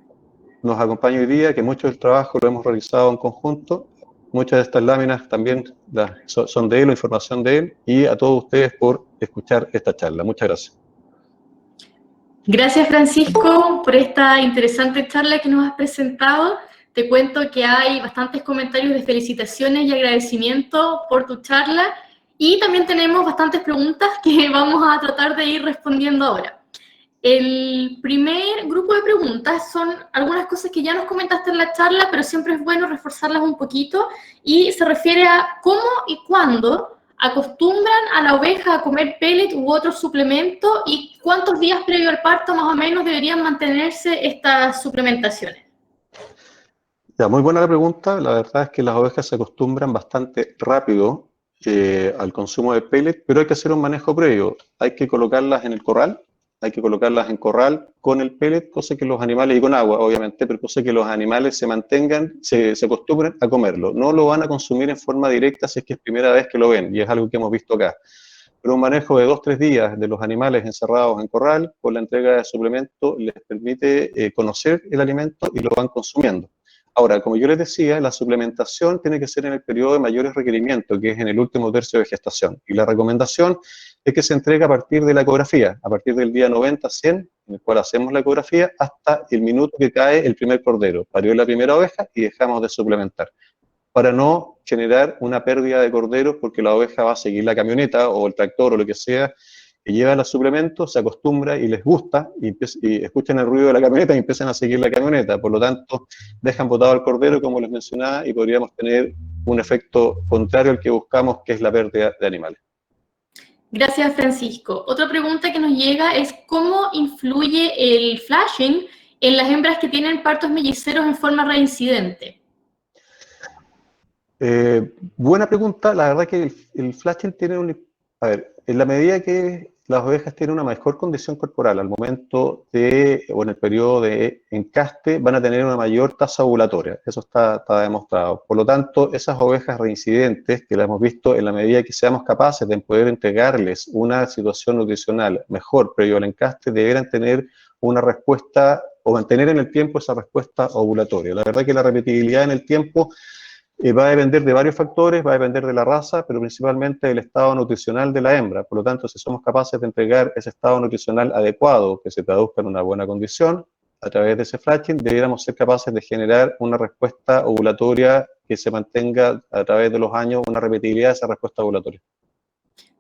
nos acompaña hoy día, que mucho del trabajo lo hemos realizado en conjunto. Muchas de estas láminas también son de él, o información de él, y a todos ustedes por escuchar esta charla. Muchas gracias. Gracias, Francisco, por esta interesante charla que nos has presentado. Te cuento que hay bastantes comentarios de felicitaciones y agradecimiento por tu charla, y también tenemos bastantes preguntas que vamos a tratar de ir respondiendo ahora. El primer grupo de preguntas son algunas cosas que ya nos comentaste en la charla, pero siempre es bueno reforzarlas un poquito, y se refiere a cómo y cuándo acostumbran a la oveja a comer pellet u otro suplemento, y cuántos días previo al parto más o menos deberían mantenerse estas suplementaciones. Ya, muy buena la pregunta. La verdad es que las ovejas se acostumbran bastante rápido al consumo de pellet, pero hay que hacer un manejo previo. Hay que colocarlas en el corral, hay que colocarlas en corral con el pellet, cosa que los animales, y con agua obviamente, pero cosa que los animales se mantengan, se acostumbren a comerlo. No lo van a consumir en forma directa si es que es primera vez que lo ven, y es algo que hemos visto acá. Pero un manejo de 2-3 días de los animales encerrados en corral, con la entrega de suplemento, les permite conocer el alimento y lo van consumiendo. Ahora, como yo les decía, la suplementación tiene que ser en el periodo de mayores requerimientos, que es en el último tercio de gestación. Y la recomendación es que se entregue a partir de la ecografía, a partir del día 90-100, en el cual hacemos la ecografía, hasta el minuto que cae el primer cordero. Parió la primera oveja y dejamos de suplementar, para no generar una pérdida de corderos, porque la oveja va a seguir la camioneta o el tractor o lo que sea, que lleva los suplementos, se acostumbra y les gusta, y escuchan el ruido de la camioneta y empiezan a seguir la camioneta. Por lo tanto, dejan botado al cordero, como les mencionaba, y podríamos tener un efecto contrario al que buscamos, que es la pérdida de animales. Gracias, Francisco. Otra pregunta que nos llega es ¿cómo influye el flashing en las hembras que tienen partos melliceros en forma reincidente? Buena pregunta. La verdad que el flashing tiene a ver, en la medida que las ovejas tienen una mejor condición corporal al momento o en el periodo de encaste, van a tener una mayor tasa ovulatoria. Eso está demostrado. Por lo tanto, esas ovejas reincidentes, que las hemos visto, en la medida que seamos capaces de poder entregarles una situación nutricional mejor previo al encaste, deberán tener una respuesta o mantener en el tiempo esa respuesta ovulatoria. La verdad que la repetibilidad en el tiempo va a depender de varios factores, va a depender de la raza, pero principalmente del estado nutricional de la hembra. Por lo tanto, si somos capaces de entregar ese estado nutricional adecuado, que se traduzca en una buena condición, a través de ese flashing, deberíamos ser capaces de generar una respuesta ovulatoria que se mantenga a través de los años, una repetibilidad de esa respuesta ovulatoria.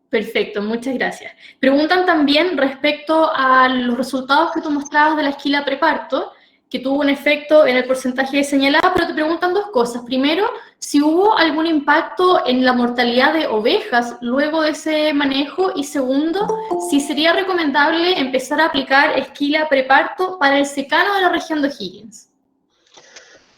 Perfecto, muchas gracias. Preguntan también respecto a los resultados que tú mostrabas de la esquila preparto, que tuvo un efecto en el porcentaje señalado, pero te preguntan dos cosas. Primero, si hubo algún impacto en la mortalidad de ovejas luego de ese manejo, y segundo, si sería recomendable empezar a aplicar esquila preparto para el secano de la región de O'Higgins.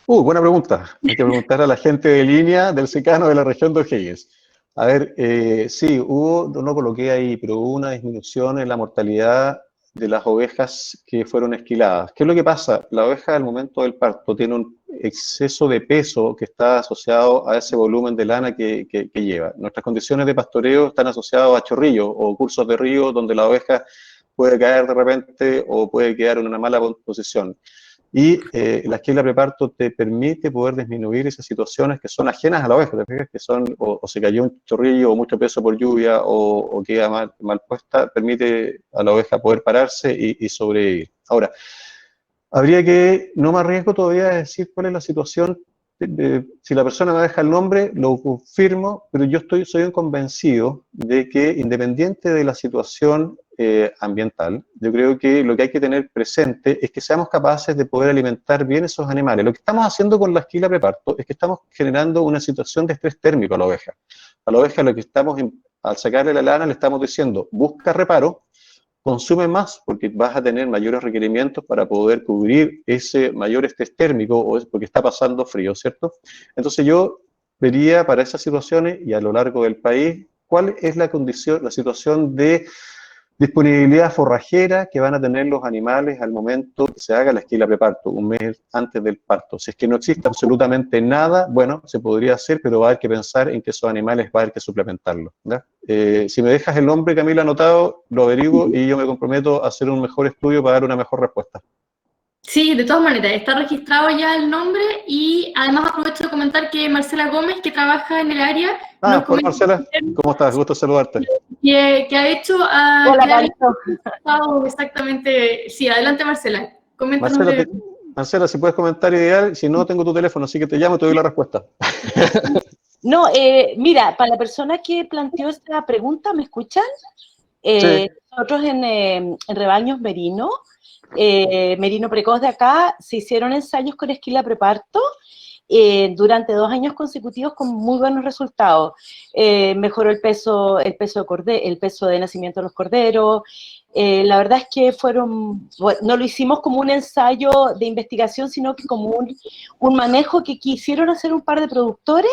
Buena pregunta. Hay que preguntar a la gente de línea del secano de la región de O'Higgins. A ver, sí, no coloqué ahí, pero hubo una disminución en la mortalidad de las ovejas que fueron esquiladas. ¿Qué es lo que pasa? La oveja al momento del parto tiene un exceso de peso que está asociado a ese volumen de lana que lleva. Nuestras condiciones de pastoreo están asociadas a chorrillos o cursos de río donde la oveja puede caer de repente o puede quedar en una mala posición. Y la esquila preparto te permite poder disminuir esas situaciones que son ajenas a la oveja, que son o se cayó un chorrillo o mucho peso por lluvia o queda mal puesta, permite a la oveja poder pararse y sobrevivir. Ahora, habría que, no me arriesgo todavía a decir cuál es la situación, si la persona me deja el nombre, lo confirmo, pero yo soy un convencido de que independiente de la situación ambiental, yo creo que lo que hay que tener presente es que seamos capaces de poder alimentar bien esos animales. Lo que estamos haciendo con la esquila preparto es que estamos generando una situación de estrés térmico a la oveja. A la oveja lo que estamos, al sacarle la lana, le estamos diciendo, busca reparo, consume más porque vas a tener mayores requerimientos para poder cubrir ese mayor estrés térmico o es porque está pasando frío, ¿cierto? Entonces yo vería para esas situaciones y a lo largo del país cuál es la condición, la situación de disponibilidad forrajera que van a tener los animales al momento que se haga la esquila preparto, un mes antes del parto. Si es que no existe absolutamente nada, bueno, se podría hacer, pero va a haber que pensar en que esos animales va a haber que suplementarlos. Si me dejas el nombre, Camila, anotado, lo averiguo y yo me comprometo a hacer un mejor estudio para dar una mejor respuesta. Sí, de todas maneras, está registrado ya el nombre y además aprovecho de comentar que Marcela Gómez, que trabaja en el área, nos Hola comenta Marcela, ¿cómo estás? Gusto saludarte. que ha hecho... Hola, que ha Pancho. exactamente... Sí, adelante Marcela, coméntanos Marcela, de... Marcela, si puedes comentar ideal, si no tengo tu teléfono, así que te llamo y te doy la respuesta. No, mira, para la persona que planteó esta pregunta, ¿me escuchan? Sí. Nosotros en Rebaños Merino, Merino Precoz de acá, se hicieron ensayos con esquila preparto durante 2 años consecutivos con muy buenos resultados. Mejoró el peso el peso de nacimiento de los corderos. La verdad es que no lo hicimos como un ensayo de investigación, sino que como un manejo que quisieron hacer un par de productores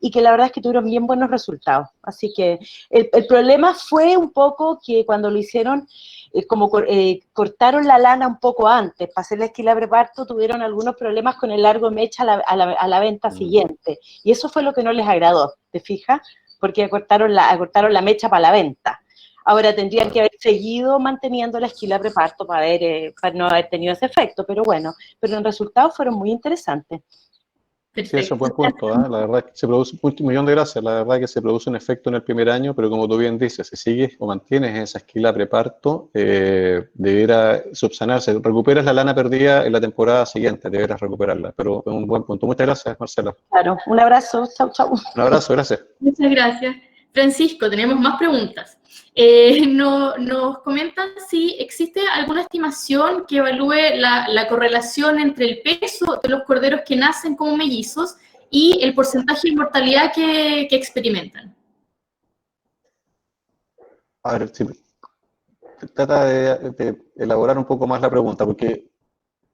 y que la verdad es que tuvieron bien buenos resultados. Así que el problema fue un poco que cuando lo hicieron, cortaron la lana un poco antes, para hacer la esquila preparto, tuvieron algunos problemas con el largo mecha a la venta siguiente. Y eso fue lo que no les agradó, ¿te fijas? Porque cortaron la mecha para la venta. Ahora tendrían que haber seguido manteniendo la esquila preparto para no haber tenido ese efecto, pero bueno, pero los resultados fueron muy interesantes. Sí, eso es Perfecto. buen punto, ¿eh? La verdad que se produce, un millón de gracias, la verdad que se produce un efecto en el primer año, pero como tú bien dices, si sigues o mantienes esa esquila preparto, deberá subsanarse, recuperas la lana perdida en la temporada siguiente, deberás recuperarla, pero es un buen punto. Muchas gracias, Marcela. Claro, un abrazo, chau, chau. Un abrazo, gracias. Muchas gracias. Francisco, tenemos más preguntas. Nos comentan si existe alguna estimación que evalúe la correlación entre el peso de los corderos que nacen como mellizos y el porcentaje de mortalidad que experimentan. A ver, si trata de elaborar un poco más la pregunta, porque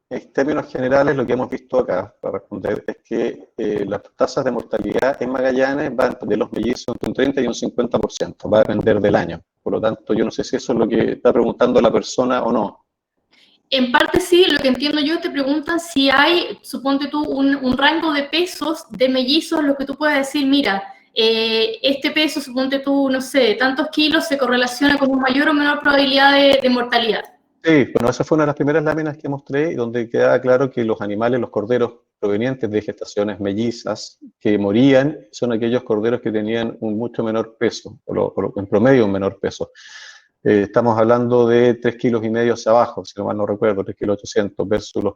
en términos generales lo que hemos visto acá, para responder, es que las tasas de mortalidad en Magallanes van de los mellizos entre un 30 y un 50%, va a depender del año. Por lo tanto, yo no sé si eso es lo que está preguntando la persona o no. En parte sí, lo que entiendo yo, te preguntan si hay, suponte tú, un rango de pesos de mellizos, lo que tú puedes decir, mira, este peso, suponte tú, no sé, tantos kilos se correlaciona con una mayor o menor probabilidad de mortalidad. Sí, bueno, esa fue una de las primeras láminas que mostré, donde queda claro que los animales, los corderos provenientes de gestaciones mellizas que morían, son aquellos corderos que tenían un mucho menor peso, en promedio un menor peso. Estamos hablando de 3,5 kilos hacia abajo, si no mal no recuerdo, 3,8 kilos versus los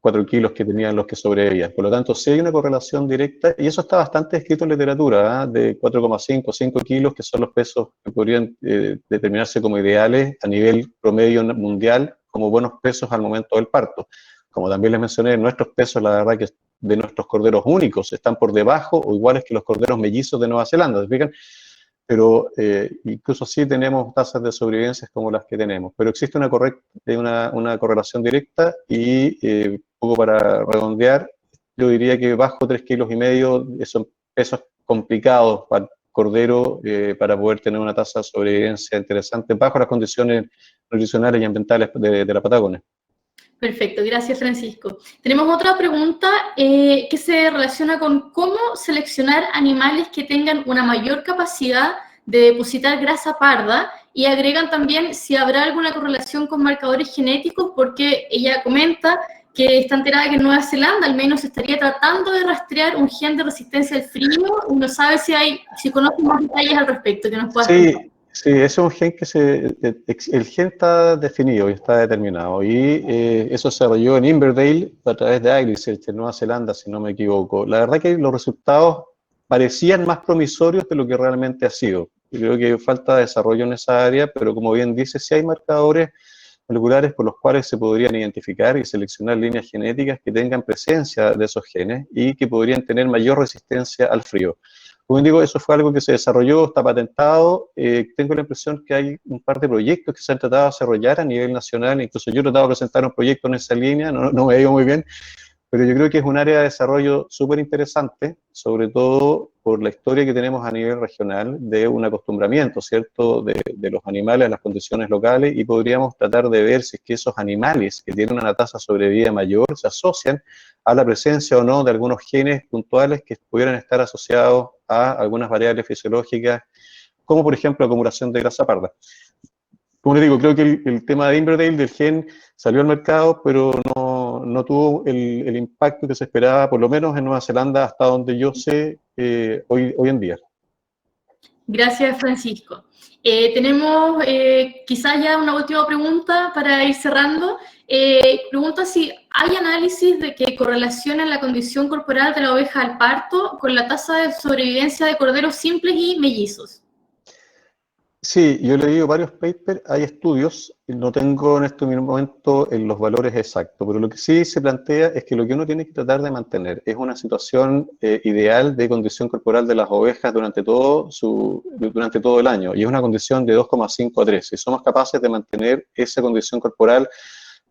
4 kilos que tenían los que sobrevivían. Por lo tanto, sí hay una correlación directa, y eso está bastante escrito en literatura, de 4,5, 5 kilos, que son los pesos que podrían determinarse como ideales a nivel promedio mundial, como buenos pesos al momento del parto. Como también les mencioné, nuestros pesos, la verdad que de nuestros corderos únicos están por debajo o iguales que los corderos mellizos de Nueva Zelanda, ¿se fijan? Pero incluso sí tenemos tasas de sobrevivencia como las que tenemos. Pero existe una correlación directa y, un poco para redondear, yo diría que bajo 3,5 kilos son pesos complicados para el cordero para poder tener una tasa de sobrevivencia interesante bajo las condiciones nutricionales y ambientales de la Patagonia. Perfecto, gracias Francisco. Tenemos otra pregunta que se relaciona con cómo seleccionar animales que tengan una mayor capacidad de depositar grasa parda y agregan también si habrá alguna correlación con marcadores genéticos, porque ella comenta que está enterada que en Nueva Zelanda al menos estaría tratando de rastrear un gen de resistencia al frío y no sabe si conoce más detalles al respecto que nos puedas contar. Sí, ese es un gen el gen está definido y está determinado, y eso se desarrolló en Inverdale a través de AgriSearch en Nueva Zelanda, si no me equivoco. La verdad que los resultados parecían más promisorios de lo que realmente ha sido. Y creo que falta desarrollo en esa área, pero como bien dice, sí hay marcadores moleculares por los cuales se podrían identificar y seleccionar líneas genéticas que tengan presencia de esos genes y que podrían tener mayor resistencia al frío. Como digo, eso fue algo que se desarrolló, está patentado. Tengo la impresión que hay un par de proyectos que se han tratado de desarrollar a nivel nacional, incluso yo he tratado de presentar un proyecto en esa línea, no me ha ido muy bien, pero yo creo que es un área de desarrollo súper interesante, sobre todo por la historia que tenemos a nivel regional de un acostumbramiento, ¿cierto?, de los animales a las condiciones locales, y podríamos tratar de ver si es que esos animales que tienen una tasa de sobrevida mayor se asocian a la presencia o no de algunos genes puntuales que pudieran estar asociados a algunas variables fisiológicas, como por ejemplo acumulación de grasa parda. Como les digo, creo que el tema de Inverdale, del gen, salió al mercado, pero no tuvo el impacto que se esperaba, por lo menos en Nueva Zelanda, hasta donde yo sé hoy en día. Gracias, Francisco. Tenemos quizás ya una última pregunta para ir cerrando. Pregunta si hay análisis de que correlacionan la condición corporal de la oveja al parto con la tasa de sobrevivencia de corderos simples y mellizos. Sí, yo he leído varios papers, hay estudios, no tengo en este momento los valores exactos, pero lo que sí se plantea es que lo que uno tiene que tratar de mantener es una situación ideal de condición corporal de las ovejas durante todo el año, y es una condición de 2,5 a 3. Si somos capaces de mantener esa condición corporal,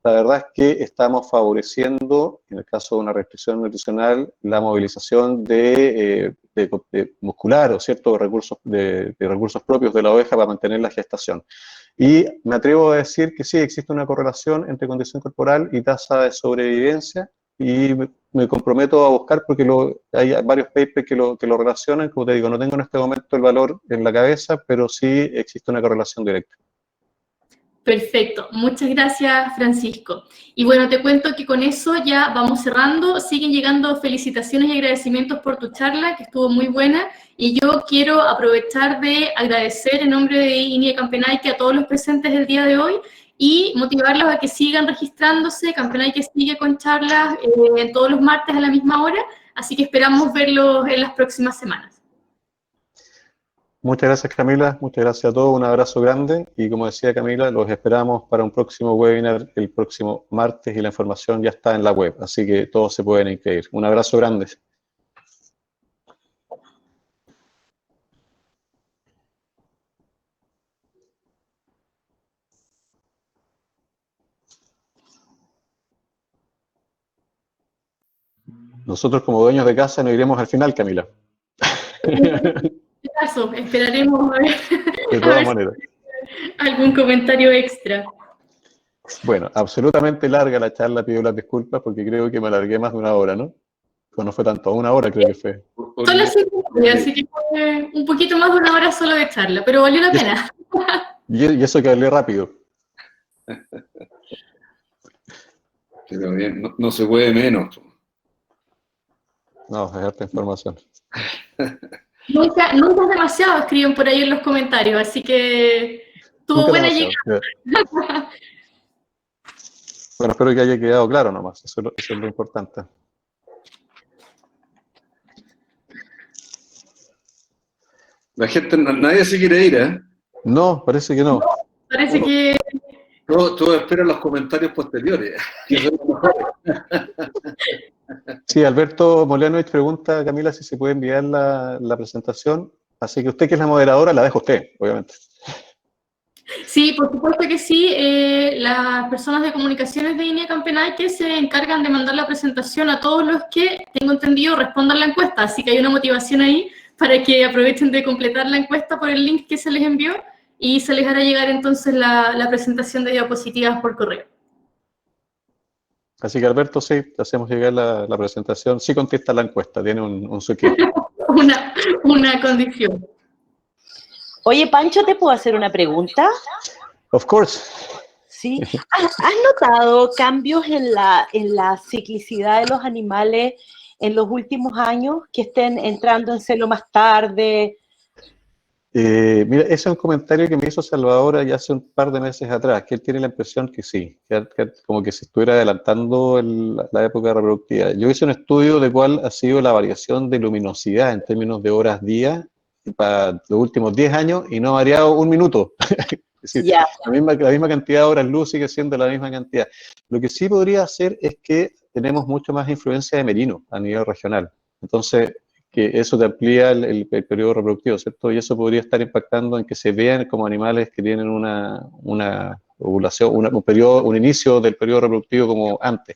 la verdad es que estamos favoreciendo, en el caso de una restricción nutricional, la movilización de muscular o ciertos recursos, de recursos propios de la oveja para mantener la gestación. Y me atrevo a decir que sí, existe una correlación entre condición corporal y tasa de sobrevivencia, y me comprometo a buscar porque hay varios papers que lo relacionan. Como te digo, no tengo en este momento el valor en la cabeza, pero sí existe una correlación directa. Perfecto, muchas gracias, Francisco. Y bueno, te cuento que con eso ya vamos cerrando. Siguen llegando felicitaciones y agradecimientos por tu charla, que estuvo muy buena. Y yo quiero aprovechar de agradecer en nombre de INIE Campenaike a todos los presentes el día de hoy y motivarlos a que sigan registrándose. Campenaike sigue con charlas todos los martes a la misma hora, así que esperamos verlos en las próximas semanas. Muchas gracias, Camila, muchas gracias a todos, un abrazo grande, y como decía Camila, los esperamos para un próximo webinar el próximo martes, y la información ya está en la web, así que todos se pueden inscribir. Un abrazo grande. Nosotros como dueños de casa nos iremos al final, Camila. Caso, esperaremos a ver, De todas maneras. algún comentario extra. Bueno, absolutamente larga la charla, pido las disculpas porque creo que me alargué más de una hora, ¿no? Pues no fue tanto, una hora creo que fue. Son las 5:30, así que fue un poquito más de una hora solo de charla, pero valió la pena. Y eso que hablé rápido. Pero bien, no se puede menos. No, es harta información. Nunca es demasiado, escriben por ahí en los comentarios, así que tuvo buena llegada. Bueno, espero que haya quedado claro nomás, eso es lo importante. La gente, nadie se quiere ir, ¿eh? No, parece que no. Parece que... Todos esperan los comentarios posteriores. Sí, Alberto Molianovich pregunta a Camila si se puede enviar la presentación, así que usted, que es la moderadora, la deja usted, obviamente. Sí, por supuesto que sí. Las personas de comunicaciones de INIE Campenaike se encargan de mandar la presentación a todos los que, tengo entendido, respondan la encuesta, así que hay una motivación ahí para que aprovechen de completar la encuesta por el link que se les envió, y se les hará llegar entonces la presentación de diapositivas por correo. Así que, Alberto, sí, te hacemos llegar la presentación. Sí contesta la encuesta, tiene un suquito. una condición. Oye, Pancho, ¿te puedo hacer una pregunta? Of course. Sí. ¿Has notado cambios en la ciclicidad de los animales en los últimos años, que estén entrando en celo más tarde? Mira, ese es un comentario que me hizo Salvador ya hace un par de meses atrás, que él tiene la impresión que sí, que como que se estuviera adelantando la época reproductiva. Yo hice un estudio de cuál ha sido la variación de luminosidad en términos de horas-día para los últimos 10 años, y no ha variado un minuto. Es decir, la misma cantidad de horas luz sigue siendo la misma cantidad. Lo que sí podría hacer es que tenemos mucho más influencia de merino a nivel regional. Entonces, que eso te amplía el periodo reproductivo, ¿cierto? Y eso podría estar impactando en que se vean como animales que tienen una ovulación, un inicio del periodo reproductivo como antes.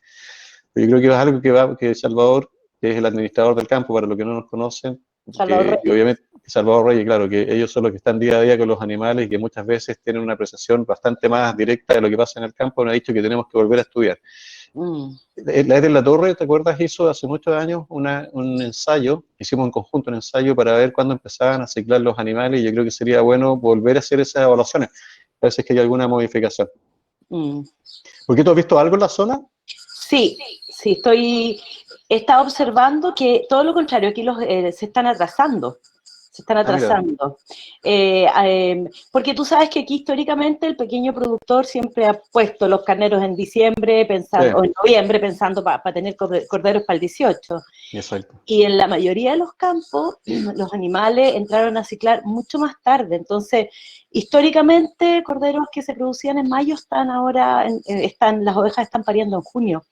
Pero yo creo que es algo que Salvador, que es el administrador del campo, para los que no nos conocen, que obviamente Salvador Reyes, claro, que ellos son los que están día a día con los animales y que muchas veces tienen una apreciación bastante más directa de lo que pasa en el campo, nos ha dicho que tenemos que volver a estudiar. La de la Torre, ¿te acuerdas? Hizo hace muchos años un ensayo, hicimos en conjunto un ensayo para ver cuándo empezaban a ciclar los animales, y yo creo que sería bueno volver a hacer esas evaluaciones, a veces que hay alguna modificación. ¿Por qué tú has visto algo en la zona? Sí, he estado observando que todo lo contrario, aquí se están atrasando. Porque tú sabes que aquí históricamente el pequeño productor siempre ha puesto los carneros en diciembre, o en noviembre, pensando para tener corderos para el 18. Exacto. Y en la mayoría de los campos, los animales entraron a ciclar mucho más tarde. Entonces, históricamente, corderos que se producían en mayo las ovejas están pariendo en junio.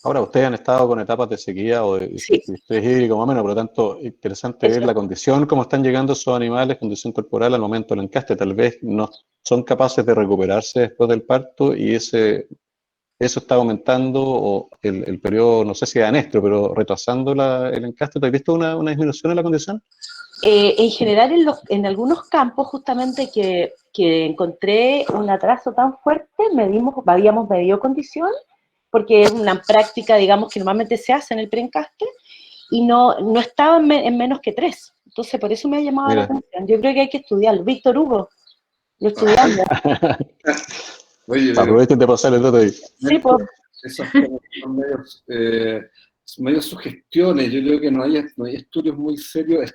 Ahora, ustedes han estado con etapas de sequía o de estrés hídrico más o menos, por lo tanto, interesante ver la condición, cómo están llegando esos animales, condición corporal al momento del encaste. Tal vez no son capaces de recuperarse después del parto y eso está aumentando, o el periodo, no sé si es anestro, pero retrasando el encaste. ¿Te has visto una disminución en la condición? En general, en algunos campos, justamente que encontré un atraso tan fuerte, habíamos medido condición, porque es una práctica, digamos, que normalmente se hace en el preencaste, y no estaba en menos que 3. Entonces, por eso me ha llamado la atención. Yo creo que hay que estudiarlo. Víctor Hugo, lo estudiamos. Oye, aprovechen de pasar el dato ahí. Sí, pues. Esas son medios sugestiones. Yo creo que no hay estudios muy serios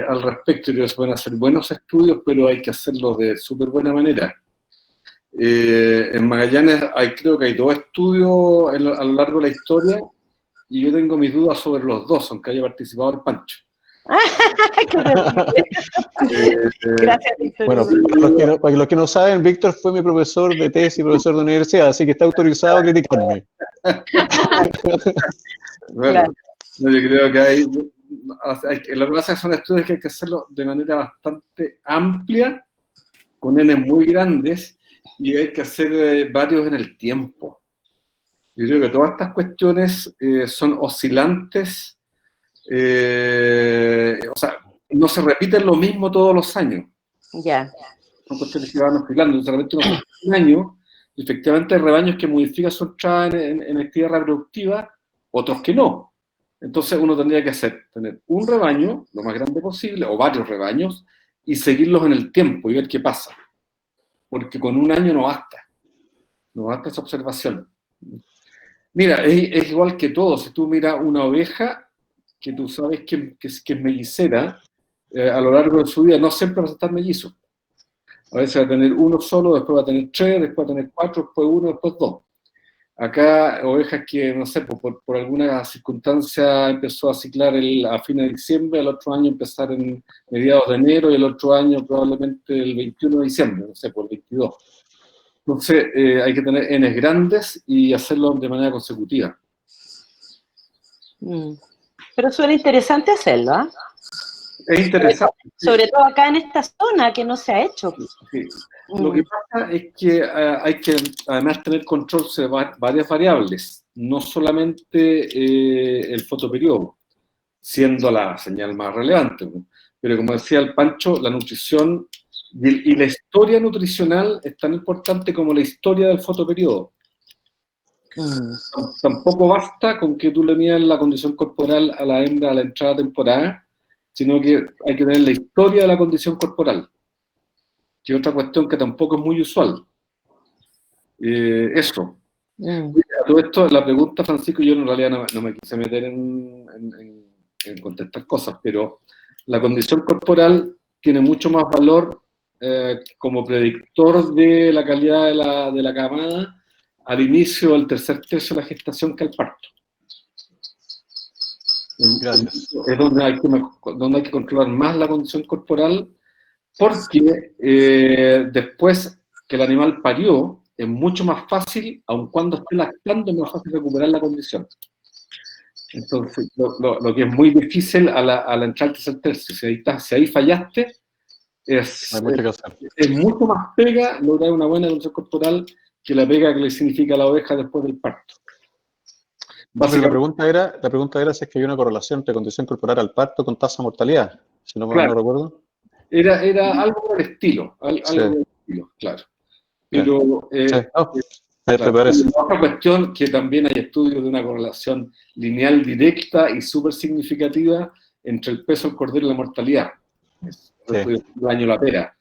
al respecto. Yo creo que se pueden hacer buenos estudios, pero hay que hacerlos de súper buena manera. En Magallanes creo que hay 2 estudios a lo largo de la historia, y yo tengo mis dudas sobre los 2, aunque haya participado el Pancho. Gracias, Víctor. Bueno, para los que no saben, Víctor fue mi profesor de tesis y profesor de universidad, así que está autorizado a criticarme. Bueno, yo creo que lo que pasa es que son estudios que hay que hacerlo de manera bastante amplia, con N muy grandes, y hay que hacer varios en el tiempo. Yo creo que todas estas cuestiones son oscilantes, o sea, no se repiten lo mismo todos los años. Ya. Son cuestiones que van oscilando. Solamente un año, efectivamente hay rebaños que modifican su entrada en actividad reproductiva, otros que no. Entonces uno tendría que tener un rebaño lo más grande posible, o varios rebaños, y seguirlos en el tiempo y ver qué pasa. Porque con un año no basta esa observación. Mira, es igual que todo. Si tú miras una oveja que tú sabes que es mellicera, a lo largo de su vida no siempre va a estar mellizo. A veces va a tener uno solo, después va a tener 3, después va a tener 4, después 1, después 2. Acá ovejas que, no sé, por alguna circunstancia empezó a ciclar a fines de diciembre, el otro año empezar en mediados de enero, y el otro año probablemente el 21 de diciembre, no sé, por el 22. Entonces hay que tener Ns grandes y hacerlo de manera consecutiva. Pero suena interesante hacerlo, ¿ah? Es interesante. Sobre todo acá en esta zona que no se ha hecho. Sí. Lo que pasa es que hay que además tener control sobre varias variables, no solamente el fotoperiodo, siendo la señal más relevante, pero como decía el Pancho, la nutrición y la historia nutricional es tan importante como la historia del fotoperiodo. Tampoco basta con que tú le midas la condición corporal a la hembra a la entrada de temporada, sino que hay que tener la historia de la condición corporal, que es otra cuestión que tampoco es muy usual. Eso. A todo esto, la pregunta, Francisco, yo en realidad no me quise meter en contestar cosas, pero la condición corporal tiene mucho más valor como predictor de la calidad de la camada al inicio del tercer tercio de la gestación que al parto. Gracias. Es donde hay que controlar más la condición corporal, porque después que el animal parió, es mucho más fácil, aun cuando esté lactando, es más fácil recuperar la condición. Entonces, lo que es muy difícil a la entrada al tercer tercio, si ahí fallaste, Hay mucho que hacer. es mucho más pega lograr una buena evolución corporal que la pega que le significa a la oveja después del parto. Pero la pregunta era si es que hay una correlación entre condición corporal al parto con tasa de mortalidad, si no, Claro. no recuerdo. Era algo por el estilo, Sí. algo por el estilo, claro. Pero Sí. Me claro, parece. la otra cuestión que también hay estudios de una correlación lineal directa y súper significativa entre el peso del cordero y la mortalidad. Es el estudio del año La Pera.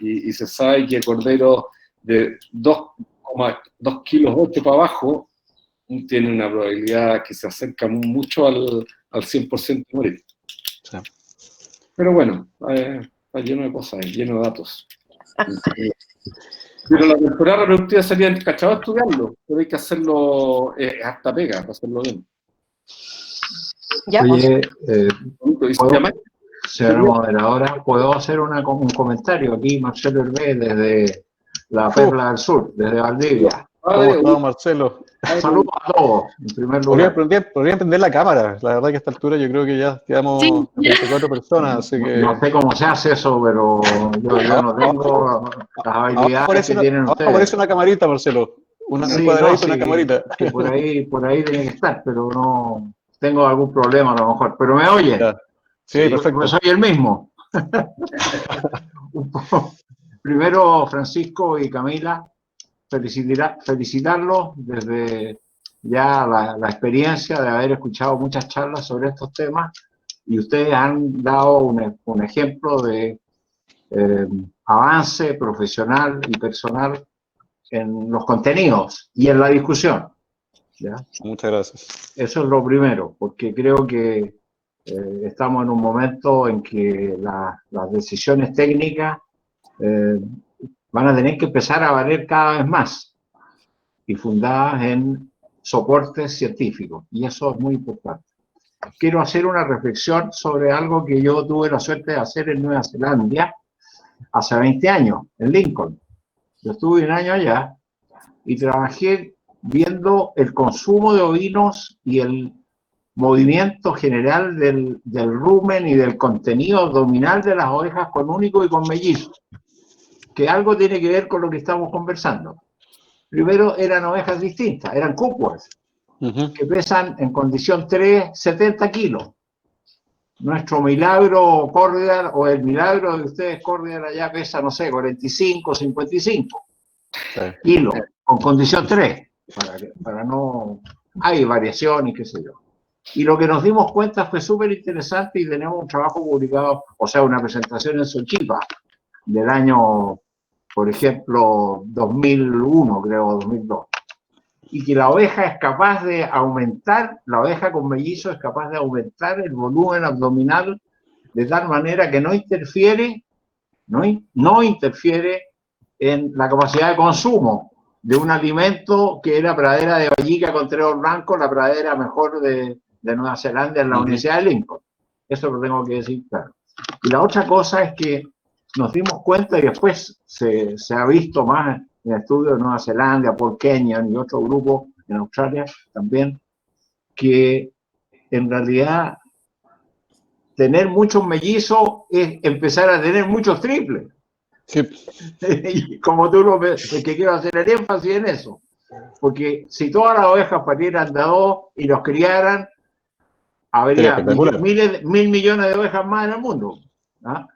Y se sabe que corderos de 2,2 kilos 8 para abajo tienen una probabilidad que se acerca mucho al 100% de morir. Sí. Pero bueno, está lleno de cosas, lleno de datos. Pero la temporada reproductiva sería encachado estudiarlo, pero hay que hacerlo hasta pega para hacerlo bien. Ya, Oye, Señora moderadora, ¿puedo hacer un comentario? Aquí Marcelo Hervé desde la Perla del Sur, desde Valdivia. ¿Cómo estás, Marcelo? Saludos a todos, en primer lugar. Podría prender la cámara. La verdad que a esta altura yo creo que ya quedamos 24 personas, así que... No sé cómo se hace eso, pero yo no tengo las habilidades que tienen ustedes. Aparece una camarita, Marcelo. Un cuadradito, una camarita. Sí, por ahí tiene que estar, pero no tengo algún problema a lo mejor. Pero me oye. Sí, perfecto. Pues soy el mismo. Primero, Francisco y Camila, felicitarlos desde ya la experiencia de haber escuchado muchas charlas sobre estos temas, y ustedes han dado un ejemplo de avance profesional y personal en los contenidos y en la discusión. ¿Ya? Muchas gracias. Eso es lo primero, porque creo que estamos en un momento en que las decisiones técnicas van a tener que empezar a valer cada vez más y fundadas en soportes científicos, y eso es muy importante. Quiero hacer una reflexión sobre algo que yo tuve la suerte de hacer en Nueva Zelanda hace 20 años, en Lincoln. Yo estuve un año allá y trabajé viendo el consumo de ovinos y el movimiento general del rumen y del contenido abdominal de las ovejas con único y con mellizo, que algo tiene que ver con lo que estamos conversando. Primero eran ovejas distintas, eran Coopworth, que pesan en condición 3, 70 kilos. Nuestro milagro Cordial, o el milagro de ustedes Cordial allá, pesa, no sé, 45, 55 kilos, con condición 3, para no... Hay variación y qué sé yo. Y lo que nos dimos cuenta fue súper interesante, y tenemos un trabajo publicado, o sea, una presentación en Sochipa, del año, por ejemplo, 2001, creo, 2002. Y que la oveja es capaz de aumentar, la oveja con mellizo es capaz de aumentar el volumen abdominal de tal manera que no interfiere en la capacidad de consumo de un alimento que era pradera de Vallica con Trevor Blanco, la pradera mejor de Nueva Zelanda en la Universidad de Lincoln. Eso lo tengo que decir claro. Y la otra cosa es que nos dimos cuenta, y después se ha visto más en estudios de Nueva Zelanda, Paul Kenyon y otro grupo en Australia también, que en realidad tener muchos mellizos es empezar a tener muchos triples. Sí. Y como tú lo ves, es que quiero hacer el énfasis en eso. Porque si todas las ovejas parieran de 2 y los criaran, habría mil millones de ovejas más en el mundo. ¿Ah?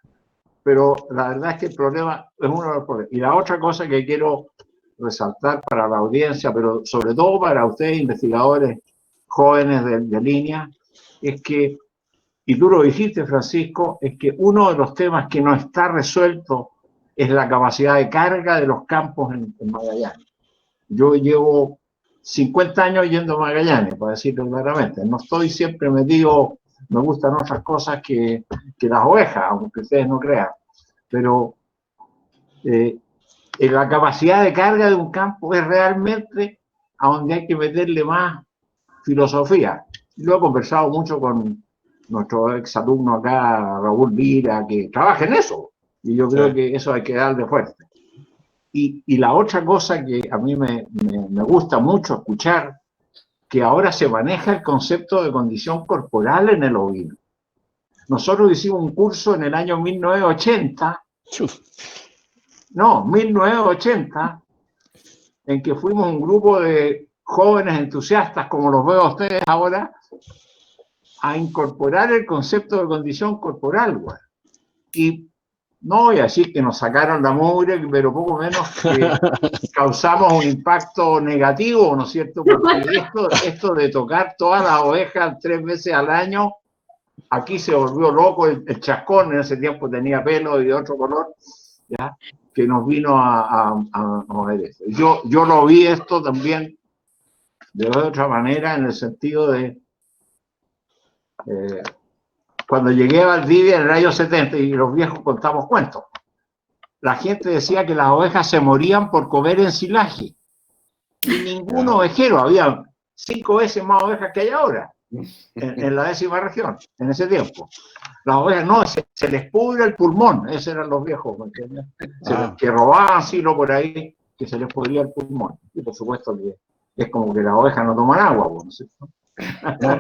Pero la verdad es que el problema es uno de los problemas. Y la otra cosa que quiero resaltar para la audiencia, pero sobre todo para ustedes investigadores jóvenes de línea, es que, y tú lo dijiste, Francisco, es que uno de los temas que no está resuelto es la capacidad de carga de los campos en Magallanes. Yo llevo 50 años yendo a Magallanes, para decirlo claramente. No estoy siempre metido, me gustan otras cosas que las ovejas, aunque ustedes no crean. Pero la capacidad de carga de un campo es realmente a donde hay que meterle más filosofía. Lo he conversado mucho con nuestro exalumno acá, Raúl Lira, que trabaja en eso. Y yo creo que eso hay que darle fuerte. Y la otra cosa que a mí me gusta mucho escuchar, que ahora se maneja el concepto de condición corporal en el ovino. Nosotros hicimos un curso en el año 1980, 1980, en que fuimos un grupo de jóvenes entusiastas, como los veo a ustedes ahora, a incorporar el concepto de condición corporal, güey. Y no voy a decir que nos sacaron la mugre, pero poco menos que causamos un impacto negativo, ¿no es cierto? Porque esto de tocar todas las ovejas 3 veces al año, aquí se volvió loco el chascón, en ese tiempo tenía pelo y de otro color, ¿ya? Que nos vino a ver eso. Yo lo vi esto también de otra manera, en el sentido de cuando llegué a Valdivia en el año 70 y los viejos contamos cuentos, la gente decía que las ovejas se morían por comer ensilaje. Y ningún ovejero, había 5 veces más ovejas que hay ahora, en la 10ª región, en ese tiempo. Las ovejas no, se les pudre el pulmón, esos eran los viejos, ¿me entiendes? Que robaban silo por ahí, que se les pudría el pulmón. Y por supuesto que es como que las ovejas no toman agua, ¿no es cierto?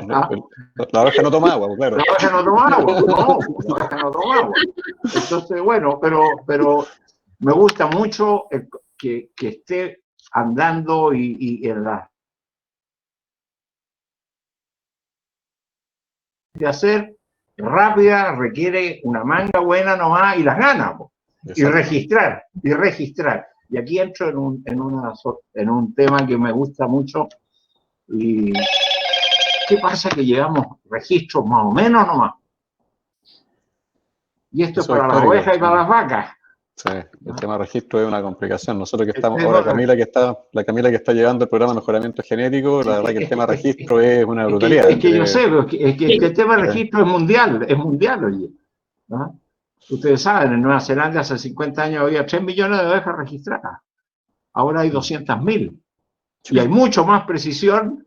La oveja no toma agua, claro. La oveja no toma agua, no, la oveja no toma agua. Entonces, bueno, pero me gusta mucho que esté andando y en la de hacer rápida, requiere una manga buena nomás y las ganas, y registrar. Y aquí entro en un tema que me gusta mucho. Y ¿qué pasa? Que llevamos registros más o menos nomás. Y esto es para las ovejas y para las vacas. Sí, el tema de registro es una complicación. Nosotros que estamos ahora, Camila que está llevando el programa de mejoramiento genético, la verdad que el tema de registro es una brutalidad. Es que yo sé, es que el tema de registro es mundial, oye. ¿No? Ustedes saben, en Nueva Zelanda hace 50 años había 3 millones de ovejas registradas. Ahora hay 200.000. Y hay mucho más precisión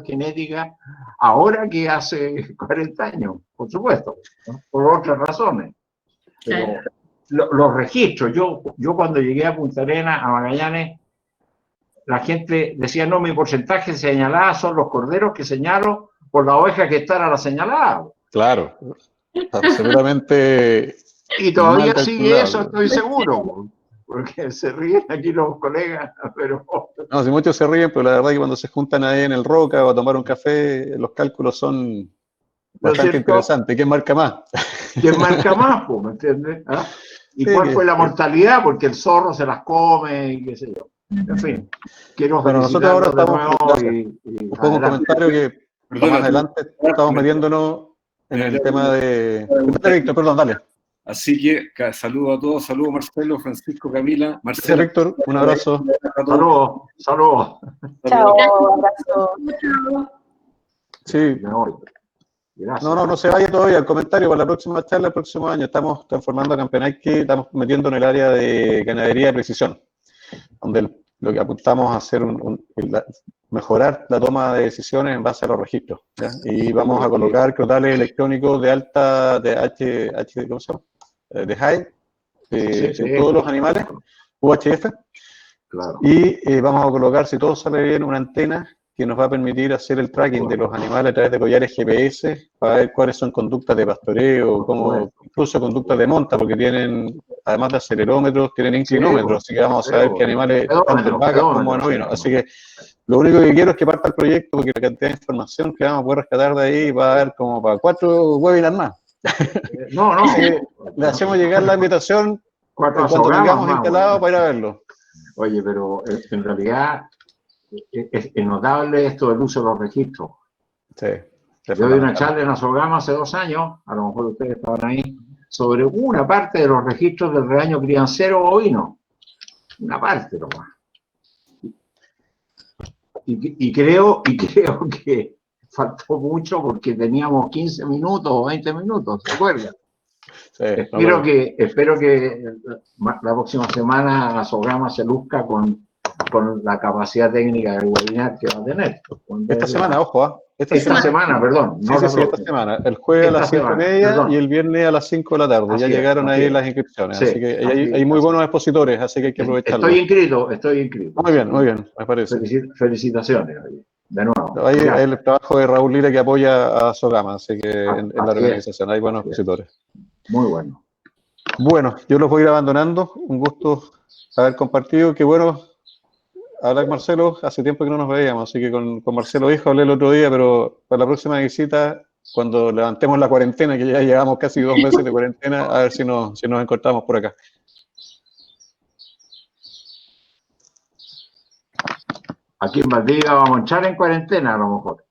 genética ahora que hace 40 años, por supuesto, ¿no? Por otras razones. Pero los registros, yo cuando llegué a Punta Arenas, a Magallanes, la gente decía, no, mi porcentaje señalada son los corderos que señalo por la oveja que está a la señalada. Claro, absolutamente. Y todavía sigue eso, estoy seguro. Porque se ríen aquí los colegas, pero... No, si muchos se ríen, pero la verdad es que cuando se juntan ahí en el Roca o a tomar un café, los cálculos son bastante interesantes. ¿Quién marca más? ¿Quién marca más, pues, me entiendes? ¿Ah? ¿Y cuál fue la mortalidad? Porque el zorro se las come y qué sé yo. En fin, quiero nosotros ahora estamos... un comentario que más adelante estamos metiéndonos en el tema de... Víctor, perdón, dale. Así que saludo a todos, saludo Marcelo, Francisco, Camila, Marcelo. Sí, Víctor, un abrazo. Saludos. Chao, abrazo. Sí. No se vaya todavía el comentario para la próxima charla, el próximo año. Estamos transformando a Campenaiki, estamos metiendo en el área de ganadería de precisión, donde lo que apuntamos a hacer mejorar la toma de decisiones en base a los registros, ¿ya? Y vamos a colocar crotales electrónicos de alta, ¿cómo se llama? De high, en todos los animales, UHF, claro. Y vamos a colocar, si todo sale bien, una antena que nos va a permitir hacer el tracking de los animales a través de collares GPS para ver cuáles son conductas de pastoreo, incluso conductas de monta, porque tienen, además de acelerómetros, tienen inclinómetros, así que vamos a saber qué animales, tanto en vacas como en ovinos. Así que lo único que quiero es que parta el proyecto, porque la cantidad de información que vamos a poder rescatar de ahí va a haber como para 4 webinars más. Le hacemos llegar la invitación cuando tengamos instalado para ir a verlo. Oye, pero en realidad es notable esto del uso de los registros. Sí. Yo di una charla en Azogama hace 2 años, a lo mejor ustedes estaban ahí, sobre una parte de los registros del rebaño criancero bovino. Una parte nomás. Y creo que faltó mucho porque teníamos 15 minutos o 20 minutos, ¿se acuerdan? Sí, espero que la próxima semana Azogama se luzca con la capacidad técnica del webinar que va a tener. Esta semana, ojo, esta semana, perdón. Sí, esta semana. El jueves a las 5:30 y el viernes a las 5 de la tarde. Así ya llegaron ahí las inscripciones. Así que hay muy buenos expositores, así que hay que aprovecharlo. Estoy inscrito. Muy bien, me parece. Felicitaciones. de nuevo. Ahí Ya. el trabajo de Raúl Lira que apoya a Sogama, así que en la Así es. organización hay buenos expositores. Muy bueno. Bueno, yo los voy a ir abandonando. Un gusto haber compartido. Qué bueno hablar con Marcelo. Hace tiempo que no nos veíamos, así que con Marcelo Hijo hablé el otro día, pero para la próxima visita, cuando levantemos la cuarentena, que ya llevamos casi 2 meses de cuarentena, a ver si nos encontramos por acá. Aquí en Valdivia vamos a entrar en cuarentena a lo mejor.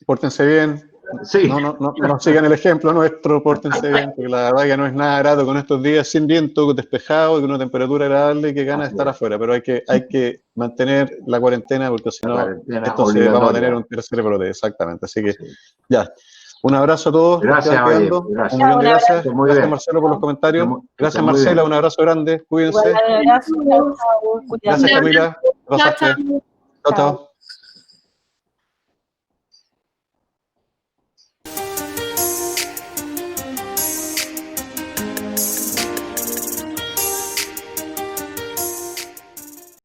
Pórtense bien. Sí. No sigan el ejemplo nuestro, pórtense bien, porque la verdad que no es nada grato con estos días sin viento, despejado y con una temperatura agradable, que gana de estar afuera, pero hay que mantener la cuarentena, porque si no, vamos a tener un tercer brote, exactamente. Así que, ya. Un abrazo a todos. Gracias, Oye, gracias. Un millón de gracias. Muy Gracias, bien. Marcelo, por los comentarios. Gracias, muy Marcela. bien. Un abrazo grande. Cuídense. Igual, un abrazo. Chao, chao. Cuídate. Gracias, Camila. Chao, Pasaste. chao. Chao, chao.